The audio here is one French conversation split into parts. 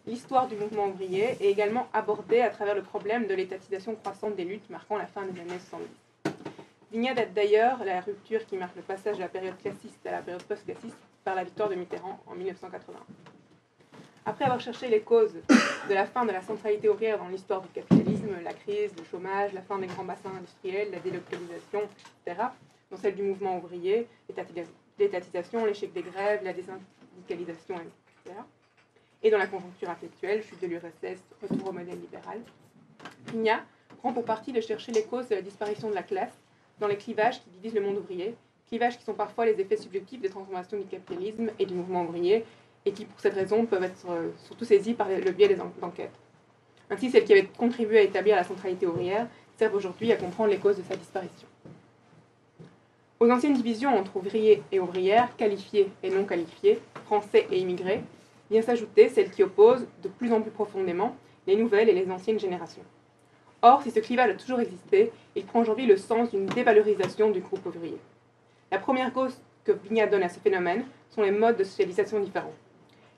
l'histoire du mouvement ouvrier est également abordée à travers le problème de l'étatisation croissante des luttes marquant la fin des années 70. Vignat date d'ailleurs la rupture qui marque le passage de la période classiste à la période post-classiste par la victoire de Mitterrand en 1980. Après avoir cherché les causes de la fin de la centralité ouvrière dans l'histoire du capitalisme, la crise, le chômage, la fin des grands bassins industriels, la délocalisation, etc., dont celle du mouvement ouvrier, l'étatisation, l'échec des grèves, la désyndicalisation, etc., et dans la conjoncture actuelle, chute de l'URSS, retour au modèle libéral, Vignat prend pour partie de chercher les causes de la disparition de la classe dans les clivages qui divisent le monde ouvrier, clivages qui sont parfois les effets subjectifs des transformations du capitalisme et du mouvement ouvrier, et qui, pour cette raison, peuvent être surtout saisis par le biais des enquêtes. Ainsi, celles qui avaient contribué à établir la centralité ouvrière servent aujourd'hui à comprendre les causes de sa disparition. Aux anciennes divisions entre ouvriers et ouvrières, qualifiés et non qualifiés, français et immigrés, vient s'ajouter celle qui oppose de plus en plus profondément les nouvelles et les anciennes générations. Or, si ce clivage a toujours existé, il prend aujourd'hui le sens d'une dévalorisation du groupe ouvrier. La première cause que Vignat donne à ce phénomène sont les modes de socialisation différents.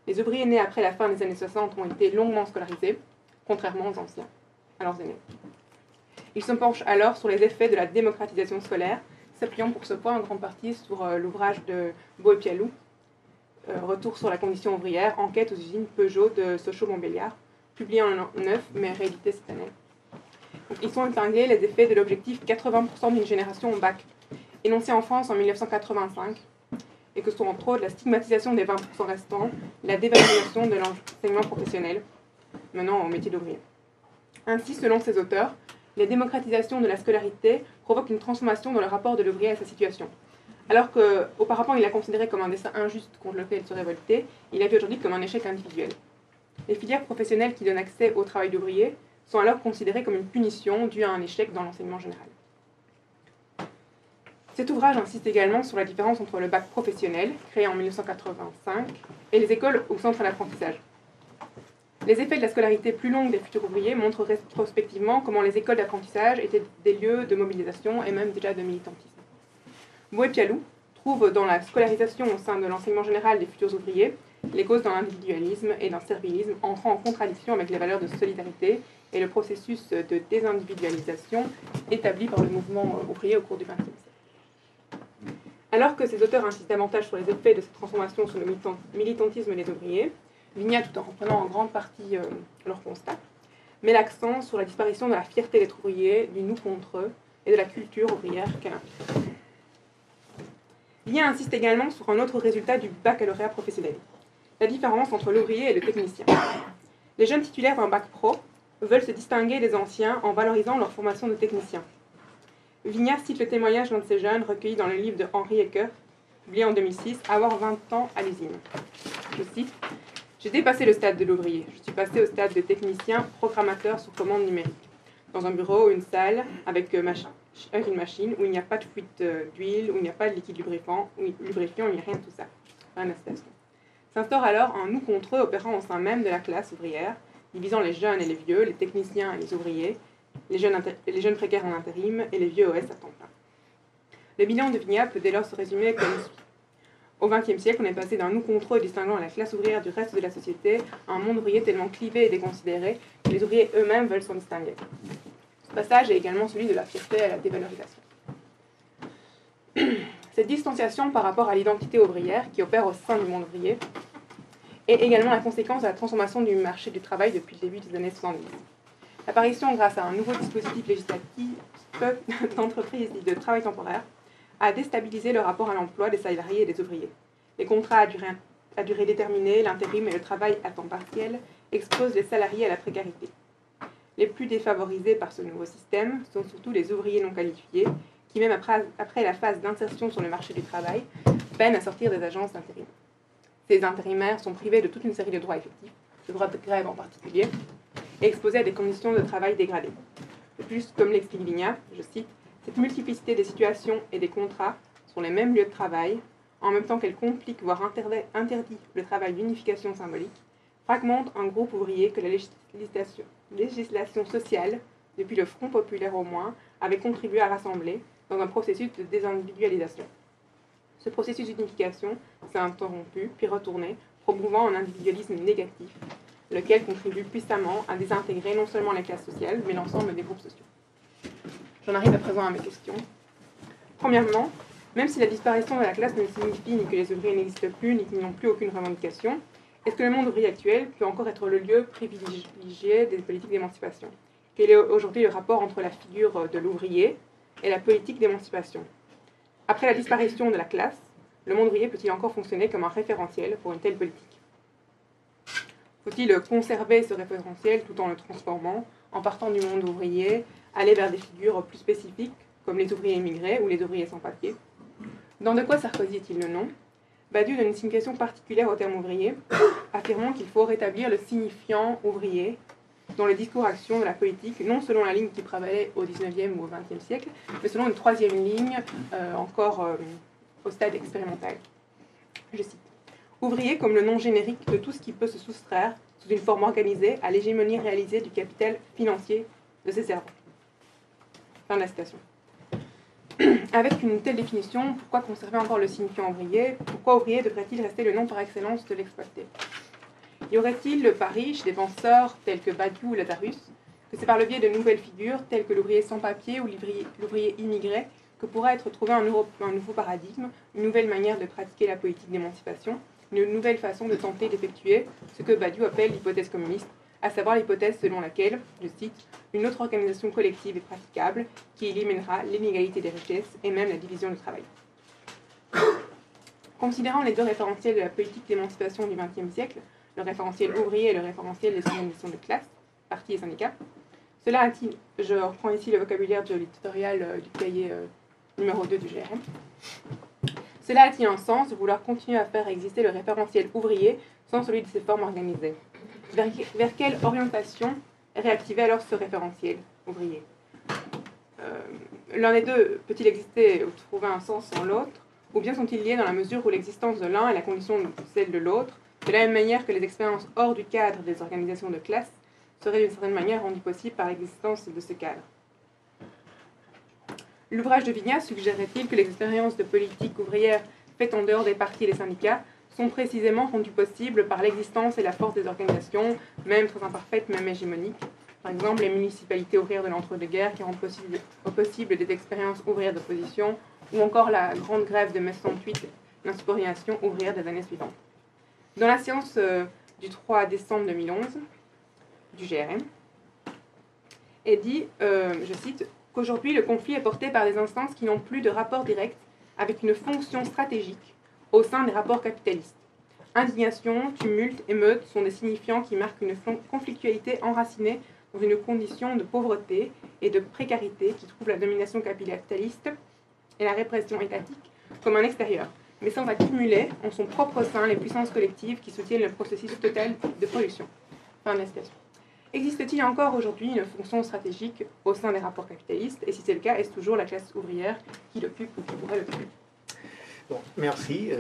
Les ouvriers nés après la fin des années 60 ont été longuement scolarisés, contrairement aux anciens, à leurs aînés. Il se penche alors sur les effets de la démocratisation scolaire, s'appuyant pour ce point en grande partie sur l'ouvrage de Beau et Pialou, Retour sur la condition ouvrière, enquête aux usines Peugeot de Sochaux-Montbéliard, publié en 1909, mais réédité cette année. Donc, ils sont épinglés les effets de l'objectif 80% d'une génération au bac, énoncé en France en 1985, et que sont entre autres la stigmatisation des 20% restants, la dévalorisation de l'enseignement professionnel, menant au métier d'ouvrier. Ainsi, selon ces auteurs, la démocratisation de la scolarité provoque une transformation dans le rapport de l'ouvrier à sa situation. Alors qu'auparavant il la considérait comme un destin injuste contre lequel il se révoltait, il la vit aujourd'hui comme un échec individuel. Les filières professionnelles qui donnent accès au travail d'ouvrier sont alors considérées comme une punition due à un échec dans l'enseignement général. Cet ouvrage insiste également sur la différence entre le bac professionnel, créé en 1985, et les écoles ou centres d'apprentissage. Les effets de la scolarité plus longue des futurs ouvriers montrent rétrospectivement comment les écoles d'apprentissage étaient des lieux de mobilisation et même déjà de militantisme. Beau et Pialou trouvent dans la scolarisation au sein de l'enseignement général des futurs ouvriers les causes d'un individualisme et d'un servilisme entrant en contradiction avec les valeurs de solidarité et le processus de désindividualisation établi par le mouvement ouvrier au cours du XXe siècle. Alors que ces auteurs insistent davantage sur les effets de cette transformation sur le militantisme des ouvriers, Vignat, tout en reprenant en grande partie leur constat, met l'accent sur la disparition de la fierté d'être ouvrier, du nous contre eux et de la culture ouvrière qu'elle implique. Vignat insiste également sur un autre résultat du baccalauréat professionnel, la différence entre l'ouvrier et le technicien. Les jeunes titulaires d'un bac pro veulent se distinguer des anciens en valorisant leur formation de technicien. Vignat cite le témoignage d'un de ces jeunes recueilli dans le livre de Henri Ecker, publié en 2006, « Avoir 20 ans à l'usine ». Je cite « J'ai dépassé le stade de l'ouvrier. Je suis passé au stade de technicien programmateur sous commande numérique. Dans un bureau ou une salle avec une machine où il n'y a pas de fuite d'huile, où il n'y a pas de liquide lubrifiant, où il n'y a rien de tout ça. Rien d'incitation. S'instaure alors un nous contre eux opérant au sein même de la classe ouvrière, divisant les jeunes et les vieux, les techniciens et les ouvriers, les jeunes précaires en intérim et les vieux OS à temps plein. Le bilan de Vignat peut dès lors se résumer comme suit. Au XXe siècle, on est passé d'un nous contre eux distinguant la classe ouvrière du reste de la société à un monde ouvrier tellement clivé et déconsidéré que les ouvriers eux-mêmes veulent s'en distinguer. Ce passage est également celui de la fierté à la dévalorisation. Cette distanciation par rapport à l'identité ouvrière qui opère au sein du monde ouvrier est également la conséquence de la transformation du marché du travail depuis le début des années 70. L'apparition, grâce à un nouveau dispositif législatif d'entreprises et de travail temporaire, a déstabilisé le rapport à l'emploi des salariés et des ouvriers. Les contrats à durée déterminée, l'intérim et le travail à temps partiel exposent les salariés à la précarité. Les plus défavorisés par ce nouveau système sont surtout les ouvriers non qualifiés, qui même après la phase d'insertion sur le marché du travail, peinent à sortir des agences d'intérim. Ces intérimaires sont privés de toute une série de droits effectifs, le droit de grève en particulier, et exposés à des conditions de travail dégradées. De plus, comme l'explique Vignat, je cite, « Cette multiplicité des situations et des contrats sur les mêmes lieux de travail, en même temps qu'elle complique, voire interdit le travail d'unification symbolique, fragmente un groupe ouvrier que la législation sociale, depuis le Front populaire au moins, avait contribué à rassembler dans un processus de désindividualisation. Ce processus d'unification s'est interrompu, puis retourné, promouvant un individualisme négatif, lequel contribue puissamment à désintégrer non seulement les classes sociales, mais l'ensemble des groupes sociaux. J'en arrive à présent à mes questions. Premièrement, même si la disparition de la classe ne signifie ni que les ouvriers n'existent plus, ni qu'ils n'ont plus aucune revendication, est-ce que le monde ouvrier actuel peut encore être le lieu privilégié des politiques d'émancipation? Quel est aujourd'hui le rapport entre la figure de l'ouvrier et la politique d'émancipation? Après la disparition de la classe, le monde ouvrier peut-il encore fonctionner comme un référentiel pour une telle politique? Faut-il conserver ce référentiel tout en le transformant, en partant du monde ouvrier, aller vers des figures plus spécifiques, comme les ouvriers immigrés ou les ouvriers sans papier? Dans De quoi Sarkozy est-il le nom? Badiou donne une signification particulière au terme ouvrier, affirmant qu'il faut rétablir le signifiant ouvrier dans le discours-action de la politique, non selon la ligne qui prévalait au XIXe ou au XXe siècle, mais selon une troisième ligne, encore au stade expérimental. Je cite. Ouvrier comme le nom générique de tout ce qui peut se soustraire, sous une forme organisée, à l'hégémonie réalisée du capital financier de ses servants. Fin de la citation. Avec une telle définition, pourquoi conserver encore le signifiant ouvrier? Pourquoi ouvrier devrait-il rester le nom par excellence de l'exploité? Y aurait-il par riche des penseurs tels que Badiou ou Lazarus, que c'est par le biais de nouvelles figures telles que l'ouvrier sans papier ou l'ouvrier immigré que pourra être trouvé un nouveau paradigme, une nouvelle manière de pratiquer la politique d'émancipation, une nouvelle façon de tenter d'effectuer ce que Badiou appelle l'hypothèse communiste, à savoir l'hypothèse selon laquelle, je cite, une autre organisation collective est praticable qui éliminera l'inégalité des richesses et même la division du travail. Considérant les deux référentiels de la politique d'émancipation du XXe siècle, le référentiel ouvrier et le référentiel des organisations de classe, partis et syndicats, cela a-t-il, je reprends ici le vocabulaire de l'éditorial du cahier numéro 2 du GRM, cela a-t-il un sens de vouloir continuer à faire exister le référentiel ouvrier sans celui de ses formes organisées? Vers quelle orientation réactiver alors ce référentiel ouvrier? L'un des deux peut-il exister ou trouver un sens sans l'autre, ou bien sont-ils liés dans la mesure où l'existence de l'un est la condition de celle de l'autre, de la même manière que les expériences hors du cadre des organisations de classe seraient d'une certaine manière rendues possibles par l'existence de ce cadre? L'ouvrage de Vignat suggérait-il que les expériences de politique ouvrière faites en dehors des partis et des syndicats sont précisément rendues possibles par l'existence et la force des organisations, même très imparfaites, même hégémoniques. Par exemple, les municipalités ouvrières de l'entre-deux-guerres qui rendent possible des expériences ouvrières d'opposition, ou encore la grande grève de mai 68, l'insubordination ouvrière des années suivantes. Dans la séance du 3 décembre 2011 du GRM, est dit, je cite, qu'aujourd'hui le conflit est porté par des instances qui n'ont plus de rapport direct avec une fonction stratégique au sein des rapports capitalistes. Indignation, tumulte, émeute sont des signifiants qui marquent une conflictualité enracinée dans une condition de pauvreté et de précarité qui trouve la domination capitaliste et la répression étatique comme un extérieur, mais sans accumuler en son propre sein les puissances collectives qui soutiennent le processus total de production. Fin de la citation. Existe-t-il encore aujourd'hui une fonction stratégique au sein des rapports capitalistes? Et si c'est le cas, est-ce toujours la classe ouvrière qui l'occupe ou qui pourrait l'occuper? Bon, merci.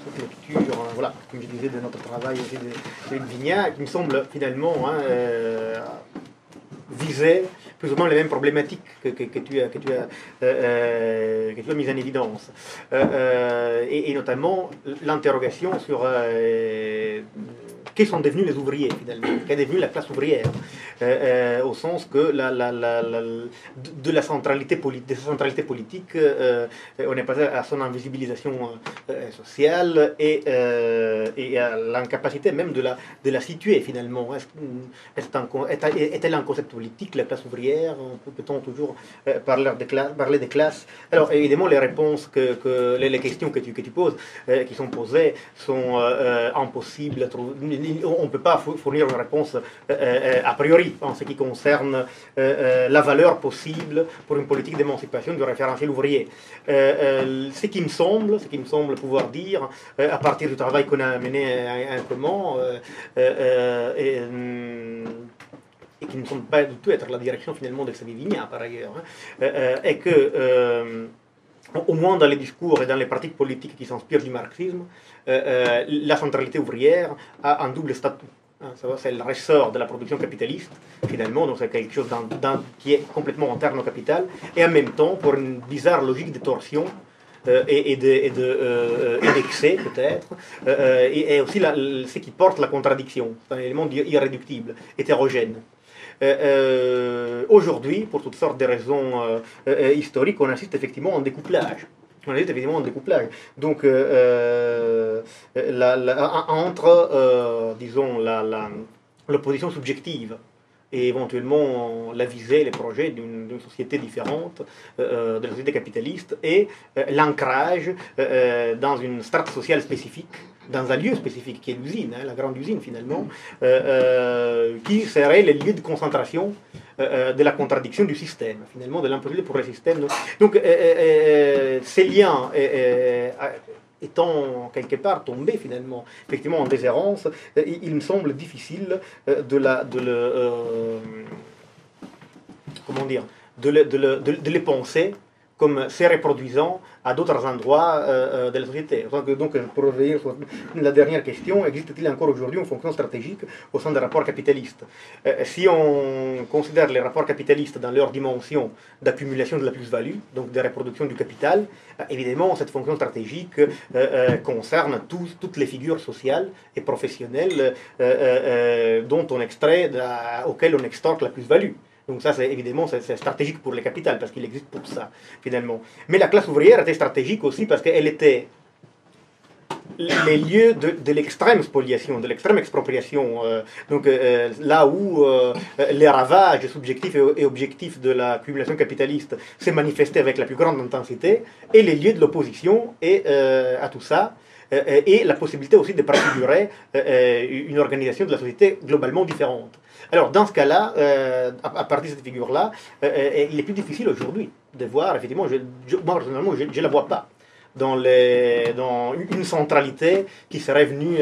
Cette lecture, voilà, comme je disais, de notre travail de Vignat, qui me semble finalement viser plus ou moins les mêmes problématiques que tu as mises en évidence. Et notamment l'interrogation sur quels sont devenus les ouvriers finalement, qu'est devenue la classe ouvrière, au sens que de la centralité politique, on est passé à son invisibilisation sociale et à l'incapacité même de la situer finalement. Est-elle un concept politique, la classe ouvrière? Peut-on toujours parler des classes? Alors évidemment les réponses les questions que tu poses, qui sont posées, sont impossibles à trouver. On ne peut pas fournir une réponse a priori en ce qui concerne la valeur possible pour une politique d'émancipation du référentiel ouvrier. Ce qui me semble pouvoir dire, à partir du travail qu'on a mené en commun, et qui ne semble pas du tout être la direction finalement de Xavier Vignat par ailleurs, est que au moins dans les discours et dans les pratiques politiques qui s'inspirent du marxisme, la centralité ouvrière a un double statut. C'est le ressort de la production capitaliste, finalement, donc c'est quelque chose qui est complètement interne au capital, et en même temps, pour une bizarre logique de torsion, et d'excès peut-être, et aussi ce qui porte la contradiction. C'est un élément irréductible, hétérogène. Aujourd'hui, pour toutes sortes de raisons historiques, on assiste effectivement à un découplage. On assiste effectivement à un découplage. Donc, entre, disons, l'opposition subjective et éventuellement la visée, les projets d'une société différente, de la société capitaliste, et l'ancrage dans une strate sociale spécifique, dans un lieu spécifique qui est l'usine, la grande usine finalement, qui serait le lieu de concentration de la contradiction du système, finalement de l'impossibilité pour le système. Donc ces liens étant quelque part tombés finalement, effectivement en déshérence, il me semble difficile de les penser comme se reproduisant à d'autres endroits de la société. Donc, pour revenir sur la dernière question, existe-t-il encore aujourd'hui une fonction stratégique au sein des rapports capitalistes? Si on considère les rapports capitalistes dans leur dimension d'accumulation de la plus-value, donc de reproduction du capital, évidemment, cette fonction stratégique concerne toutes les figures sociales et professionnelles auxquelles on extorque la plus-value. Donc ça, évidemment, c'est stratégique pour le capital, parce qu'il existe pour ça, finalement. Mais la classe ouvrière était stratégique aussi parce qu'elle était les lieux de l'extrême spoliation, de l'extrême expropriation. Là où les ravages subjectifs et objectifs de l'accumulation capitaliste s'est manifesté avec la plus grande intensité, et les lieux de l'opposition à tout ça, et la possibilité aussi de préfigurer une organisation de la société globalement différente. Alors, dans ce cas-là, à partir de cette figure-là, il est plus difficile aujourd'hui de voir, effectivement, moi personnellement, je ne la vois pas dans une centralité qui serait venue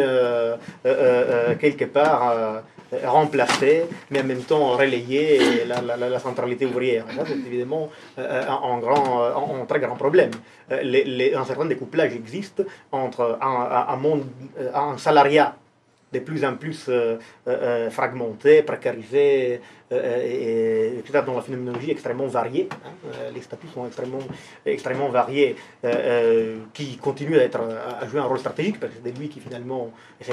quelque part remplacer, mais en même temps relayer la centralité ouvrière. Ça, c'est évidemment un très grand problème. Un certain découplage existe entre un salariat de plus en plus fragmenté, précarisé, et etc., dans la phénoménologie extrêmement variée. Les statuts sont extrêmement variés, qui continuent à jouer un rôle stratégique, parce que c'est lui qui finalement est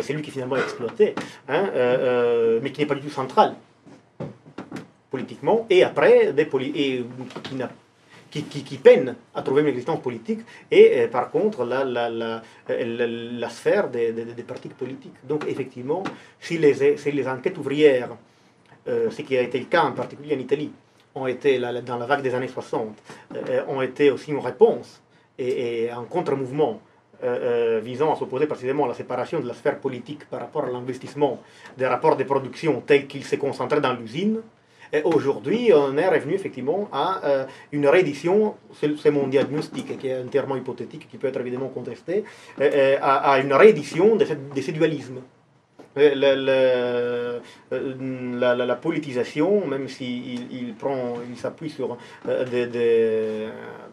exploité, mais qui n'est pas du tout central politiquement, et après, qui peinent à trouver une existence politique, et par contre la sphère des partis politiques. Donc effectivement, si les enquêtes ouvrières, ce qui a été le cas en particulier en Italie, ont été dans la vague des années 60, ont été aussi une réponse et un contre-mouvement visant à s'opposer précisément à la séparation de la sphère politique par rapport à l'investissement des rapports de production tels qu'ils se concentraient dans l'usine. Aujourd'hui, on est revenu effectivement à une réédition, c'est mon diagnostic qui est entièrement hypothétique, qui peut être évidemment contesté, à une réédition de ce dualisme. La politisation, même s'il s'appuie sur des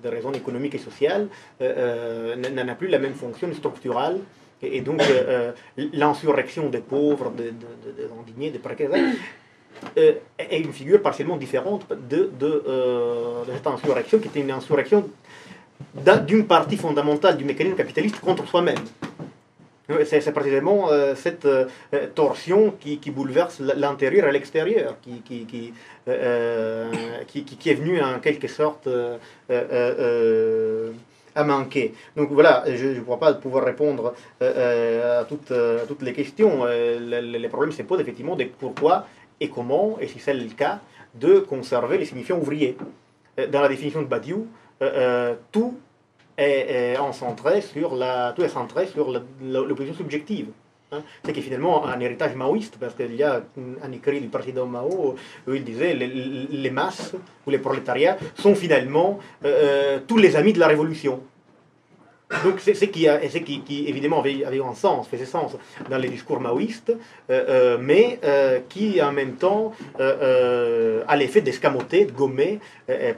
raisons économiques et sociales, n'en a plus la même fonction structurale. Et donc, l'insurrection des pauvres, des indignés, des précaires, est une figure partiellement différente de cette insurrection, qui était une insurrection d'une partie fondamentale du mécanisme capitaliste contre soi-même. C'est précisément cette torsion qui bouleverse l'intérieur et l'extérieur, qui est venue en quelque sorte à manquer. Donc voilà, je ne crois pas pouvoir répondre à toutes les questions. Les problèmes se posent effectivement de pourquoi et comment, et si c'est le cas, de conserver les signifiants ouvriers. Dans la définition de Badiou, tout est centré sur l'opposition subjective. C'est que finalement un héritage maoïste, parce qu'il y a un écrit du président Mao où il disait les masses ou les prolétariats sont finalement tous les amis de la révolution. Donc c'est ce qui évidemment avait un sens, faisait sens dans les discours maoïstes, mais qui en même temps a l'effet d'escamoter, de gommer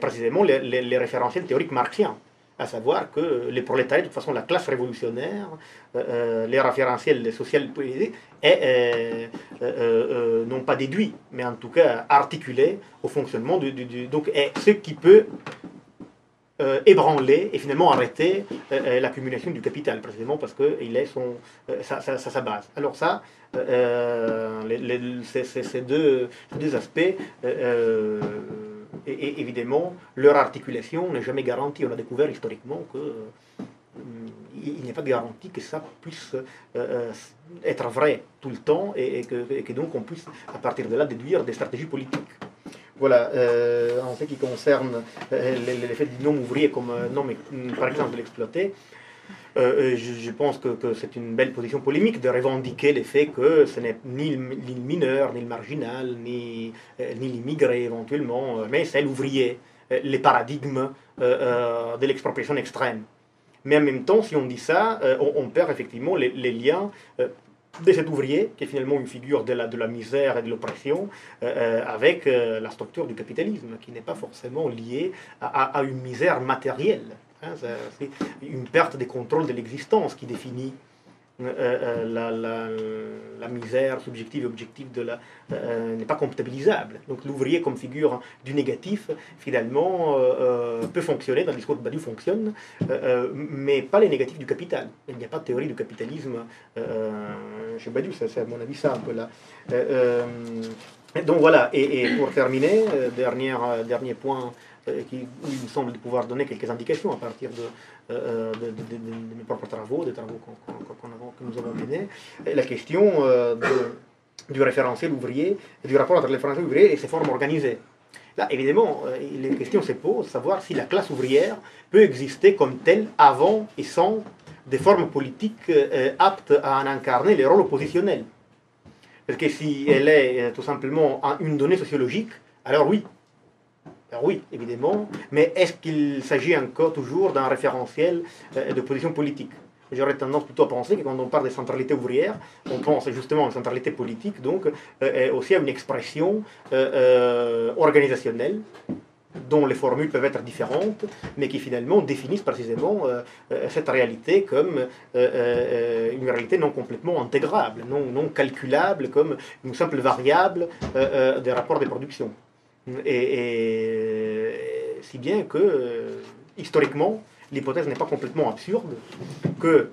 précisément les référentiels théoriques marxiens. À savoir que les prolétariats, de toute façon la classe révolutionnaire, les référentiels sociaux non pas déduits, mais en tout cas articulés au fonctionnement donc est ce qui peut ébranler et finalement arrêter l'accumulation du capital, précisément parce qu'il est sa base. Alors ça, ces deux aspects, et évidemment, leur articulation n'est jamais garantie. On a découvert historiquement qu'il n'y a pas de garantie que ça puisse être vrai tout le temps et que donc on puisse, à partir de là, déduire des stratégies politiques. Voilà, en ce qui concerne l'effet du nom ouvrier comme nom, par exemple, de l'exploiter, je pense que c'est une belle position polémique de revendiquer le fait que ce n'est ni le mineur, ni le marginal, ni l'immigré éventuellement, mais c'est l'ouvrier, les paradigmes de l'expropriation extrême. Mais en même temps, si on dit ça, on perd effectivement les liens de cet ouvrier, qui est finalement une figure de la misère et de l'oppression, avec la structure du capitalisme, qui n'est pas forcément liée à une misère matérielle. Hein, c'est une perte de contrôle de l'existence qui définit la misère subjective et objective n'est pas comptabilisable. Donc l'ouvrier comme figure du négatif, finalement, peut fonctionner, dans le discours de Badiou fonctionne, mais pas les négatifs du capital. Il n'y a pas de théorie du capitalisme chez Badiou, c'est à mon avis ça un peu là. Donc voilà, et pour terminer, dernier point où il me semble de pouvoir donner quelques indications à partir de mes propres travaux, des travaux que nous avons menés, la question du référentiel ouvrier, du rapport entre le référentiel ouvrier et ses formes organisées. Là, évidemment, les questions se posent, savoir si la classe ouvrière peut exister comme telle avant et sans des formes politiques aptes à en incarner les rôles oppositionnels. Parce que si elle est tout simplement une donnée sociologique, alors oui. Alors oui, évidemment, mais est-ce qu'il s'agit encore toujours d'un référentiel de position politique? J'aurais tendance plutôt à penser que quand on parle de centralité ouvrière, on pense justement à une centralité politique, donc aussi à une expression organisationnelle, dont les formules peuvent être différentes, mais qui finalement définissent précisément cette réalité comme une réalité non complètement intégrable, non calculable comme une simple variable des rapports de production. Et si bien que, historiquement, l'hypothèse n'est pas complètement absurde, que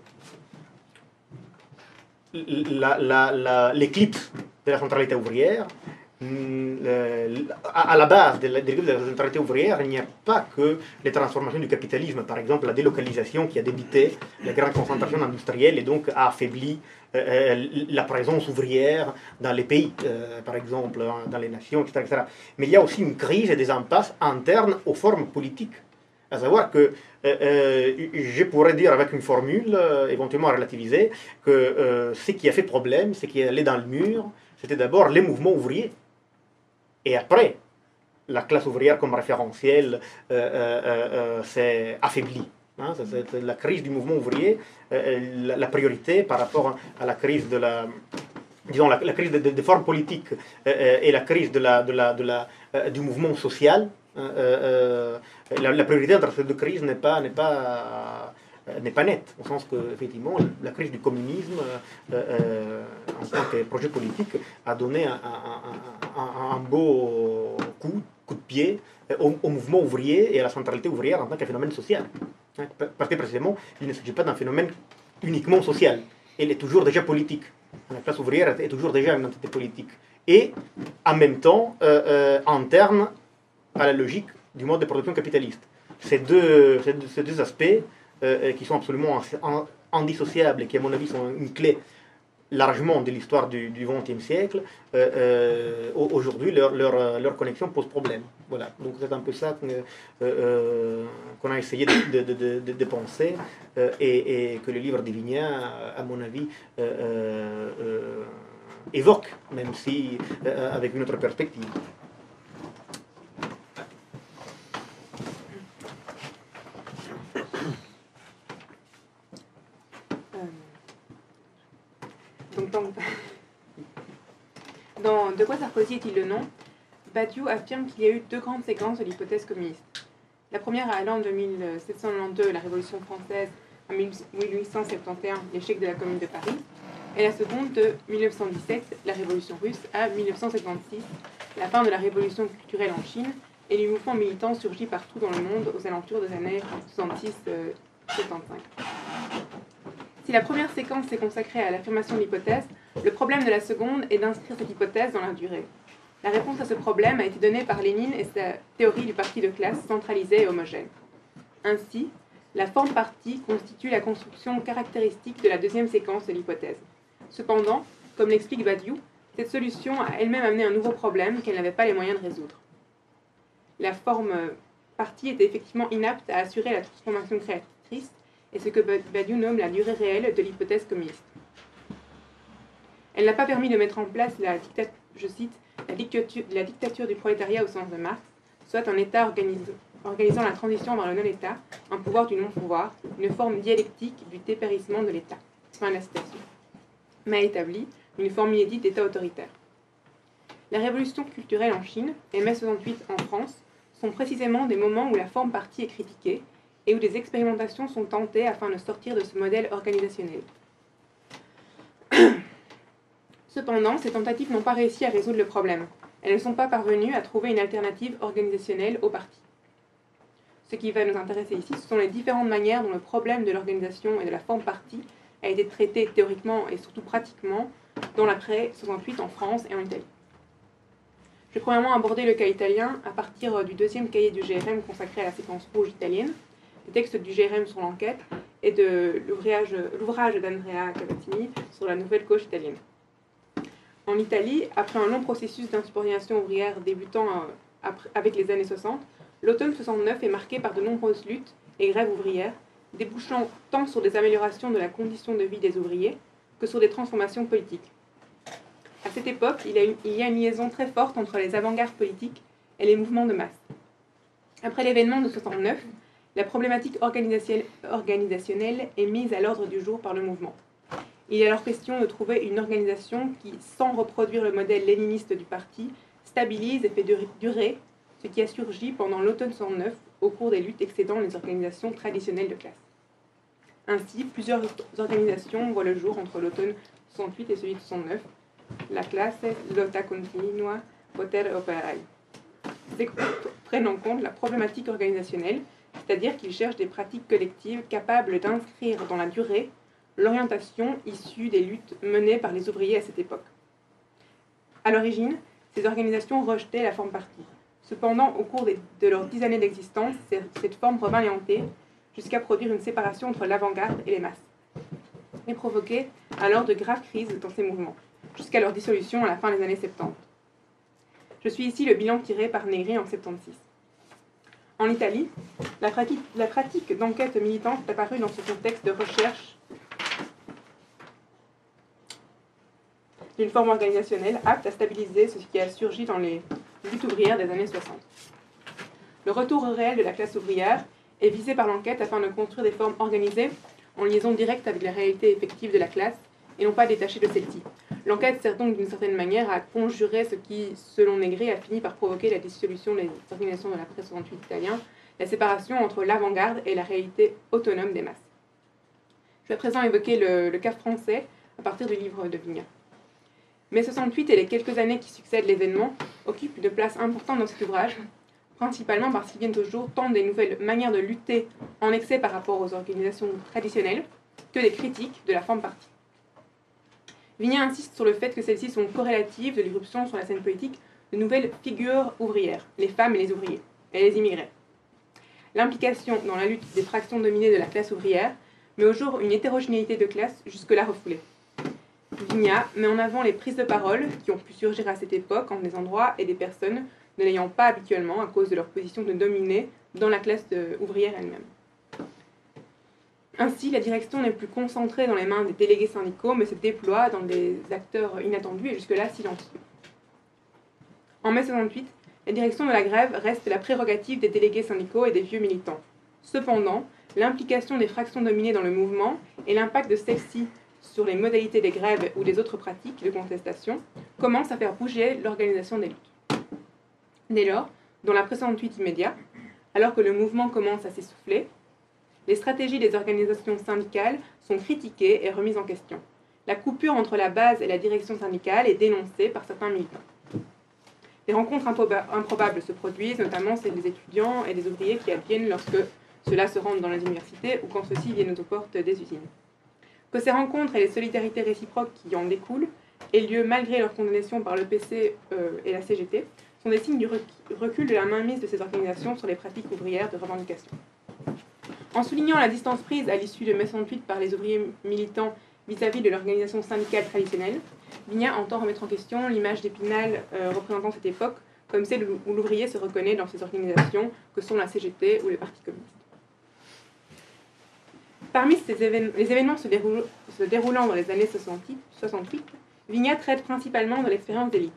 l'éclipse de la centralité ouvrière, à la base de l'éclipse de la centralité ouvrière, il n'y a pas que les transformations du capitalisme, par exemple la délocalisation qui a débité la grande concentration industrielle et donc a affaibli la présence ouvrière dans les pays, par exemple, dans les nations, etc., etc. Mais il y a aussi une crise et des impasses internes aux formes politiques. À savoir que je pourrais dire avec une formule éventuellement relativisée que ce qui a fait problème, ce qui est allé dans le mur, c'était d'abord les mouvements ouvriers. Et après, la classe ouvrière comme référentiel s'est affaiblie. Hein, c'est la crise du mouvement ouvrier, la priorité par rapport à la crise de la crise des formes politiques et la crise du mouvement social. La priorité entre ces deux crises n'est pas nette, au sens que effectivement la crise du communisme en tant que projet politique a donné un beau coup de pied au mouvement ouvrier et à la centralité ouvrière en tant que phénomène social. Parce que précisément, il ne s'agit pas d'un phénomène uniquement social. Elle est toujours déjà politique. La classe ouvrière est toujours déjà une entité politique. Et en même temps, interne à la logique du mode de production capitaliste. Ces deux aspects qui sont absolument indissociables et qui, à mon avis, sont une clé largement de l'histoire du XXe siècle, aujourd'hui, leur connexion pose problème. Voilà. Donc c'est un peu ça qu'on a essayé de penser et que le livre de Vignat, à mon avis, évoque, même si avec une autre perspective. Dans De quoi Sarkozy est-il le nom, Badiou affirme qu'il y a eu deux grandes séquences de l'hypothèse communiste. La première allant de 1792, la Révolution française, en 1871, l'échec de la Commune de Paris, et la seconde de 1917, la Révolution russe, à 1956, la fin de la Révolution culturelle en Chine et les mouvements militants surgit partout dans le monde aux alentours des années 66-75. Si la première séquence est consacrée à l'affirmation de l'hypothèse, le problème de la seconde est d'inscrire cette hypothèse dans la durée. La réponse à ce problème a été donnée par Lénine et sa théorie du parti de classe centralisé et homogène. Ainsi, la forme partie constitue la construction caractéristique de la deuxième séquence de l'hypothèse. Cependant, comme l'explique Badiou, cette solution a elle-même amené un nouveau problème qu'elle n'avait pas les moyens de résoudre. La forme partie était effectivement inapte à assurer la transformation créatrice et ce que Badiou nomme la durée réelle de l'hypothèse communiste. Elle n'a pas permis de mettre en place la dictature du prolétariat au sens de Marx, soit un État organisant la transition vers le non-État, un pouvoir du non-pouvoir, une forme dialectique du dépérissement de l'État. Fin de la citation. Mais a établi une forme inédite d'État autoritaire. La révolution culturelle en Chine et mai 68 en France sont précisément des moments où la forme partie est critiquée et où des expérimentations sont tentées afin de sortir de ce modèle organisationnel. Cependant, ces tentatives n'ont pas réussi à résoudre le problème. Elles ne sont pas parvenues à trouver une alternative organisationnelle au parti. Ce qui va nous intéresser ici, ce sont les différentes manières dont le problème de l'organisation et de la forme partie a été traité théoriquement et surtout pratiquement dans l'après-68 en France et en Italie. Je vais premièrement aborder le cas italien à partir du deuxième cahier du GRM consacré à la séquence rouge italienne, des textes du GRM sur l'enquête et de l'ouvrage d'Andrea Cavattini sur la nouvelle gauche italienne. En Italie, après un long processus d'insubordination ouvrière débutant avec les années 60, l'automne 69 est marqué par de nombreuses luttes et grèves ouvrières, débouchant tant sur des améliorations de la condition de vie des ouvriers que sur des transformations politiques. À cette époque, il y a une liaison très forte entre les avant-gardes politiques et les mouvements de masse. Après l'événement de 69, la problématique organisationnelle est mise à l'ordre du jour par le mouvement. Il est alors question de trouver une organisation qui, sans reproduire le modèle léniniste du parti, stabilise et fait durer ce qui a surgi pendant l'automne 69 au cours des luttes excédant les organisations traditionnelles de classe. Ainsi, plusieurs organisations voient le jour entre l'automne 68 et celui de 69, la classe, lotta continua, poter operaio. Ces groupes prennent en compte la problématique organisationnelle, c'est-à-dire qu'ils cherchent des pratiques collectives capables d'inscrire dans la durée l'orientation issue des luttes menées par les ouvriers à cette époque. À l'origine, ces organisations rejetaient la forme partie. Cependant, au cours de leurs 10 années d'existence, cette forme revint les hanter jusqu'à produire une séparation entre l'avant-garde et les masses, et provoquer alors de graves crises dans ces mouvements, jusqu'à leur dissolution à la fin des années 70. Je suis ici le bilan tiré par Negri en 76. En Italie, la pratique d'enquête militante est apparue dans ce contexte de recherche d'une forme organisationnelle apte à stabiliser ce qui a surgi dans les luttes ouvrières des années 60. Le retour au réel de la classe ouvrière est visé par l'enquête afin de construire des formes organisées en liaison directe avec la réalité effective de la classe et non pas détachées de celle-ci. L'enquête sert donc d'une certaine manière à conjurer ce qui, selon Negri, a fini par provoquer la dissolution des organisations de l'après-68 italien, la séparation entre l'avant-garde et la réalité autonome des masses. Je vais à présent évoquer le cas français à partir du livre de Vigna. Mai 68 et les quelques années qui succèdent l'événement occupent une place importante dans cet ouvrage, principalement parce qu'ils viennent au jour tant des nouvelles manières de lutter en excès par rapport aux organisations traditionnelles que des critiques de la forme partie. Vigna insiste sur le fait que celles-ci sont corrélatives de l'irruption sur la scène politique de nouvelles figures ouvrières, les femmes et les ouvriers, et les immigrés. L'implication dans la lutte des fractions dominées de la classe ouvrière met au jour une hétérogénéité de classe jusque-là refoulée. Vigna met en avant les prises de parole qui ont pu surgir à cette époque en des endroits et des personnes ne l'ayant pas habituellement à cause de leur position de dominée dans la classe ouvrière elle-même. Ainsi, la direction n'est plus concentrée dans les mains des délégués syndicaux, mais se déploie dans des acteurs inattendus et jusque-là silencieux. En mai 68, la direction de la grève reste la prérogative des délégués syndicaux et des vieux militants. Cependant, l'implication des fractions dominées dans le mouvement et l'impact de celles-ci sur les modalités des grèves ou des autres pratiques de contestation commencent à faire bouger l'organisation des luttes. Dès lors, dans l'après-68 immédiat, alors que le mouvement commence à s'essouffler, les stratégies des organisations syndicales sont critiquées et remises en question. La coupure entre la base et la direction syndicale est dénoncée par certains militants. Des rencontres improbables se produisent, notamment celles des étudiants et des ouvriers qui adviennent lorsque ceux-là se rendent dans les universités ou quand ceux-ci viennent aux portes des usines. Que ces rencontres et les solidarités réciproques qui en découlent aient lieu malgré leur condamnation par le PC et la CGT sont des signes du recul de la mainmise de ces organisations sur les pratiques ouvrières de revendication. En soulignant la distance prise à l'issue de mai 68 par les ouvriers militants vis-à-vis de l'organisation syndicale traditionnelle, Vignat entend remettre en question l'image d'Épinal représentant cette époque comme celle où l'ouvrier se reconnaît dans ces organisations que sont la CGT ou le Parti communiste. Parmi les événements se déroulant dans les années 68, Vignat traite principalement de l'expérience des LIP.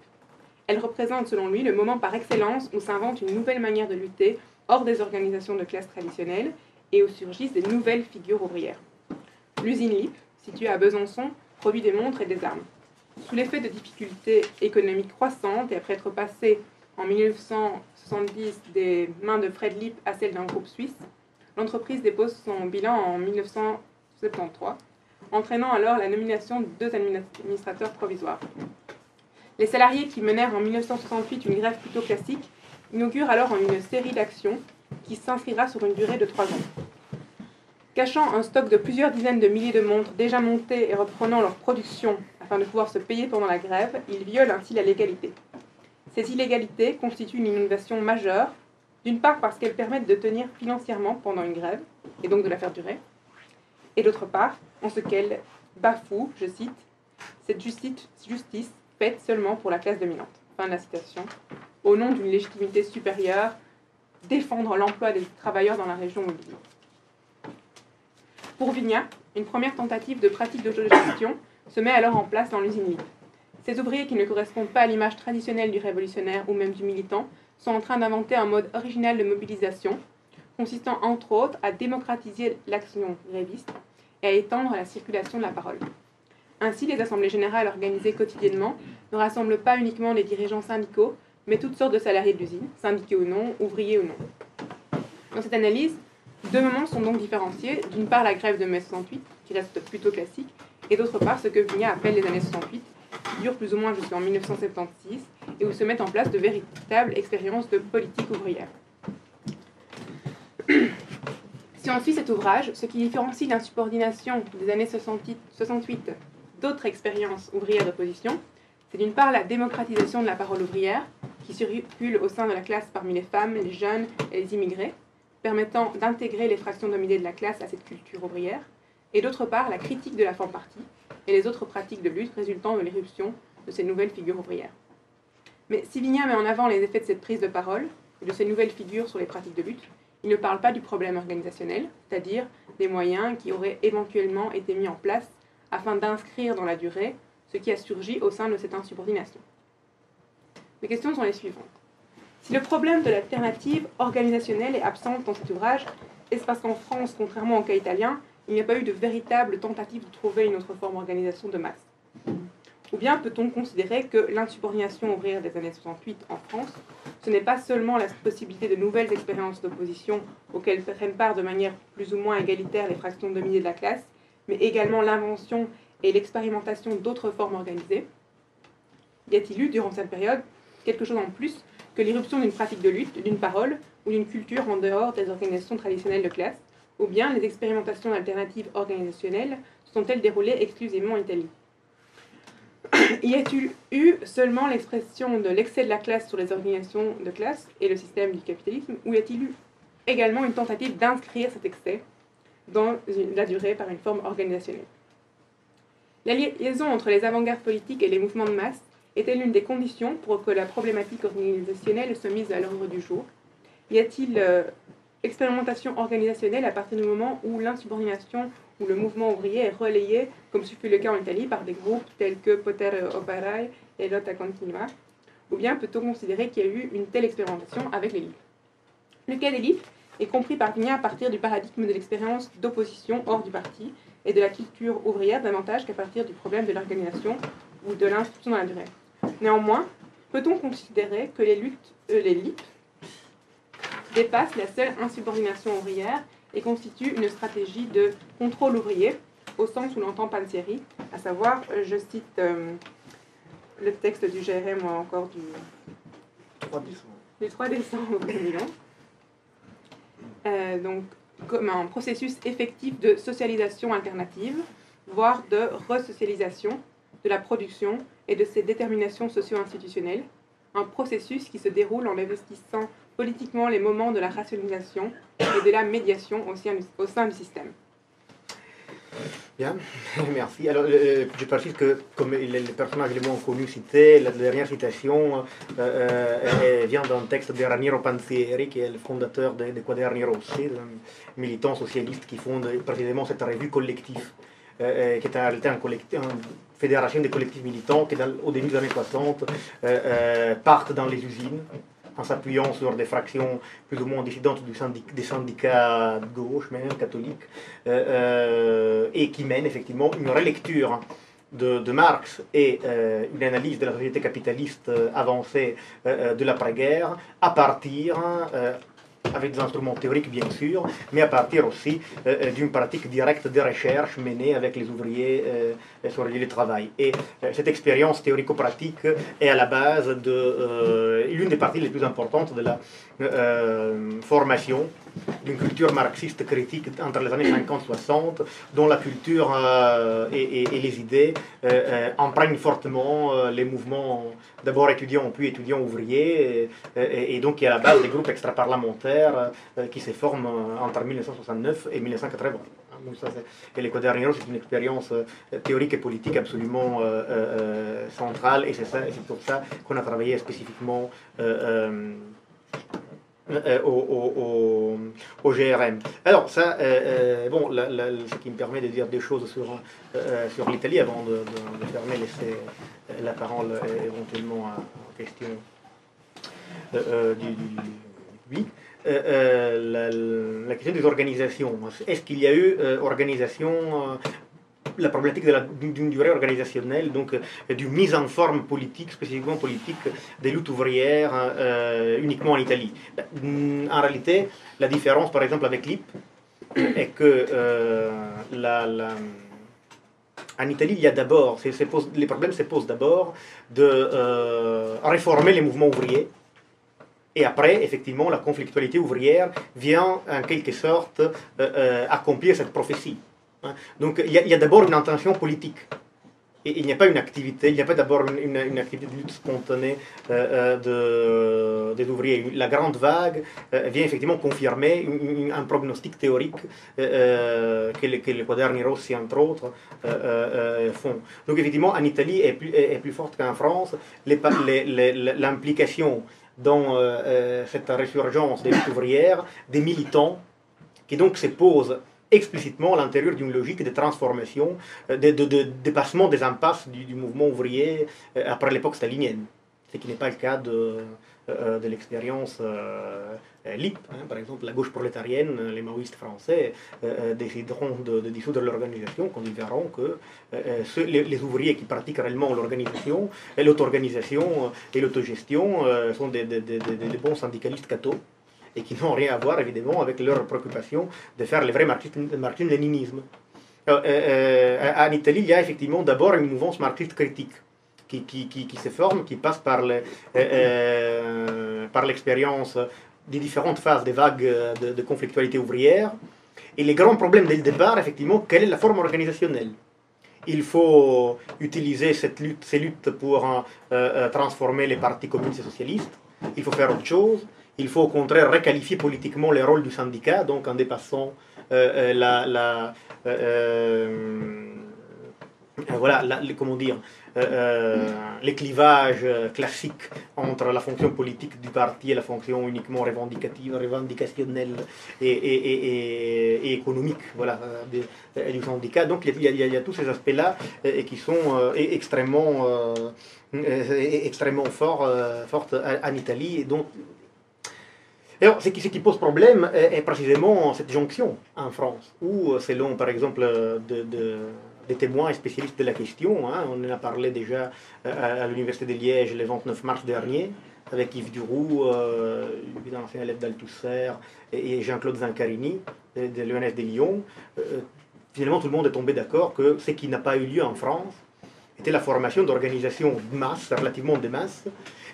Elle représente, selon lui, le moment par excellence où s'invente une nouvelle manière de lutter hors des organisations de classe traditionnelles et où surgissent des nouvelles figures ouvrières. L'usine LIP, située à Besançon, produit des montres et des armes. Sous l'effet de difficultés économiques croissantes et après être passée en 1970 des mains de Fred Lipp à celles d'un groupe suisse, l'entreprise dépose son bilan en 1973, entraînant alors la nomination de 2 administrateurs provisoires. Les salariés qui menèrent en 1968 une grève plutôt classique inaugurent alors une série d'actions qui s'inscrira sur une durée de 3 ans. Cachant un stock de plusieurs dizaines de milliers de montres déjà montées et reprenant leur production afin de pouvoir se payer pendant la grève, ils violent ainsi la légalité. Ces illégalités constituent une innovation majeure, d'une part parce qu'elles permettent de tenir financièrement pendant une grève, et donc de la faire durer, et d'autre part en ce qu'elles bafouent, je cite, cette justice faite seulement pour la classe dominante. Fin de la citation. Au nom d'une légitimité supérieure, défendre l'emploi des travailleurs dans la région où ils vivent. Pour Vignat, une première tentative de pratique d'autogestion se met alors en place dans l'usine LIP. Ces ouvriers qui ne correspondent pas à l'image traditionnelle du révolutionnaire ou même du militant sont en train d'inventer un mode original de mobilisation, consistant entre autres à démocratiser l'action gréviste et à étendre la circulation de la parole. Ainsi, les assemblées générales organisées quotidiennement ne rassemblent pas uniquement les dirigeants syndicaux, mais toutes sortes de salariés de l'usine, syndiqués ou non, ouvriers ou non. Dans cette analyse, 2 moments sont donc différenciés, d'une part la grève de mai 68, qui reste plutôt classique, et d'autre part ce que Vignat appelle les années 68, qui durent plus ou moins jusqu'en 1976, et où se mettent en place de véritables expériences de politique ouvrière. Si on suit cet ouvrage, ce qui différencie l'insubordination des années 68 d'autres expériences ouvrières d'opposition, c'est d'une part la démocratisation de la parole ouvrière, qui circule au sein de la classe parmi les femmes, les jeunes et les immigrés, permettant d'intégrer les fractions dominées de la classe à cette culture ouvrière, et d'autre part la critique de la forme partie et les autres pratiques de lutte résultant de l'éruption de ces nouvelles figures ouvrières. Mais si Vignat met en avant les effets de cette prise de parole et de ces nouvelles figures sur les pratiques de lutte, il ne parle pas du problème organisationnel, c'est-à-dire des moyens qui auraient éventuellement été mis en place afin d'inscrire dans la durée ce qui a surgi au sein de cette insubordination. Mes questions sont les suivantes. Si le problème de l'alternative organisationnelle est absent dans cet ouvrage, est-ce parce qu'en France, contrairement au cas italien, il n'y a pas eu de véritable tentative de trouver une autre forme d'organisation de masse? Ou bien peut-on considérer que l'insubordination ouvrière des années 68 en France, ce n'est pas seulement la possibilité de nouvelles expériences d'opposition auxquelles prennent part de manière plus ou moins égalitaire les fractions dominées de la classe, mais également l'invention et l'expérimentation d'autres formes organisées? Y a-t-il eu, durant cette période, quelque chose en plus que l'irruption d'une pratique de lutte, d'une parole ou d'une culture en dehors des organisations traditionnelles de classe, ou bien les expérimentations alternatives organisationnelles sont-elles déroulées exclusivement en Italie? Y a-t-il eu seulement l'expression de l'excès de la classe sur les organisations de classe et le système du capitalisme, ou y a-t-il eu également une tentative d'inscrire cet excès dans la durée par une forme organisationnelle? La liaison entre les avant-gardes politiques et les mouvements de masse est-elle l'une des conditions pour que la problématique organisationnelle soit mise à l'ordre du jour? Y a-t-il expérimentation organisationnelle à partir du moment où l'insubordination ou le mouvement ouvrier est relayé, comme ce fut le cas en Italie, par des groupes tels que Potere Operai et Lotta Continua? Ou bien peut-on considérer qu'il y a eu une telle expérimentation avec les LIP? Le cas des LIP est compris par Vignat à partir du paradigme de l'expérience d'opposition hors du parti et de la culture ouvrière davantage qu'à partir du problème de l'organisation ou de l'inscription dans la durée. Néanmoins, peut-on considérer que les LIP dépassent la seule insubordination ouvrière et constituent une stratégie de contrôle ouvrier, au sens où l'entend Pansieri, à savoir, je cite le texte du GRM ou encore 3 décembre. Du 3 décembre 2011. Donc, comme un processus effectif de socialisation alternative, voire de resocialisation de la production et de ses déterminations socio-institutionnelles, un processus qui se déroule en investissant politiquement les moments de la rationalisation et de la médiation au sein du système. Bien, merci. Alors, je précise que, comme les personnages les moins connus cités, la dernière citation vient d'un texte de Raniero Panzieri, qui est le fondateur des Quaderni Rossi, un militant socialiste qui fonde précisément cette revue collective, qui est en réalité une fédération des collectifs militants qui, au début des années 60, partent dans les usines, en s'appuyant sur des fractions plus ou moins dissidentes des syndicats de gauche, même catholiques, et qui mènent effectivement une relecture de Marx et une analyse de la société capitaliste avancée de l'après-guerre à partir, avec des instruments théoriques bien sûr, mais à partir aussi d'une pratique directe de recherche menée avec les ouvriers sur les lieux de travail. Et cette expérience théorico-pratique est à la base de l'une des parties les plus importantes de la formation d'une culture marxiste critique entre les années 50-60, dont la culture et les idées empruntent fortement les mouvements d'abord étudiants puis étudiants ouvriers, et donc qui est à la base des groupes extraparlementaires qui se forment entre 1969 et 1980. Donc ça, et les Quaderni Rossi, c'est une expérience théorique et politique absolument centrale, et c'est pour ça qu'on a travaillé spécifiquement au GRM. Alors, ça, bon, ce qui me permet de dire des choses sur l'Italie avant de laisser la parole éventuellement à question oui. La question des organisations. Est-ce qu'il y a eu organisation, la problématique d'une durée organisationnelle, donc d'une mise en forme politique, spécifiquement politique, des luttes ouvrières uniquement en Italie? En réalité, la différence par exemple avec l'IP est que en Italie, il y a d'abord, les problèmes se posent d'abord de réformer les mouvements ouvriers. Et après, effectivement, la conflictualité ouvrière vient en quelque sorte accomplir cette prophétie. Donc il y a d'abord une intention politique. Et il n'y a pas une activité, il n'y a pas d'abord une activité de lutte spontanée des ouvriers. La grande vague vient effectivement confirmer un prognostic théorique que les Quaderni Rossi, entre autres, font. Donc effectivement, en Italie est plus forte qu'en France. L'implication dans cette résurgence des luttes ouvrières, des militants, qui donc se posent explicitement à l'intérieur d'une logique de transformation, de dépassement des impasses du mouvement ouvrier après l'époque stalinienne, ce qui n'est pas le cas de l'expérience LIP. Par exemple, la gauche prolétarienne, les maoïstes français, décideront de dissoudre l'organisation quand ils verront que les ouvriers qui pratiquent réellement l'organisation, l'auto-organisation et l'autogestion sont des bons syndicalistes cathos, et qui n'ont rien à voir évidemment avec leur préoccupation de faire le vrai marxisme-léninisme. En Italie, il y a effectivement d'abord une mouvance marxiste critique qui se forme, qui passe par l'expérience des différentes phases des vagues de conflictualité ouvrière. Et les grands problèmes dès le départ, effectivement, quelle est la forme organisationnelle? Il faut utiliser ces luttes pour transformer les partis communistes et socialistes. Il faut faire autre chose. Il faut au contraire requalifier politiquement le rôle du syndicat, donc en dépassant comment dire, les clivages classiques entre la fonction politique du parti et la fonction uniquement revendicationnelle et économique, voilà, du syndicat. Donc il y a tous ces aspects-là qui sont extrêmement forts en Italie, et donc alors, ce qui pose problème est précisément cette jonction en France, où selon par exemple des témoins et spécialistes de la question, on en a parlé déjà à l'Université de Liège le 29 mars dernier, avec Yves Duroux, l'ancien élève d'Althusser, et Jean-Claude Zincarini de l'ENS de Lyon. Finalement, tout le monde est tombé d'accord que ce qui n'a pas eu lieu en France était la formation d'organisations de masse, relativement de masse,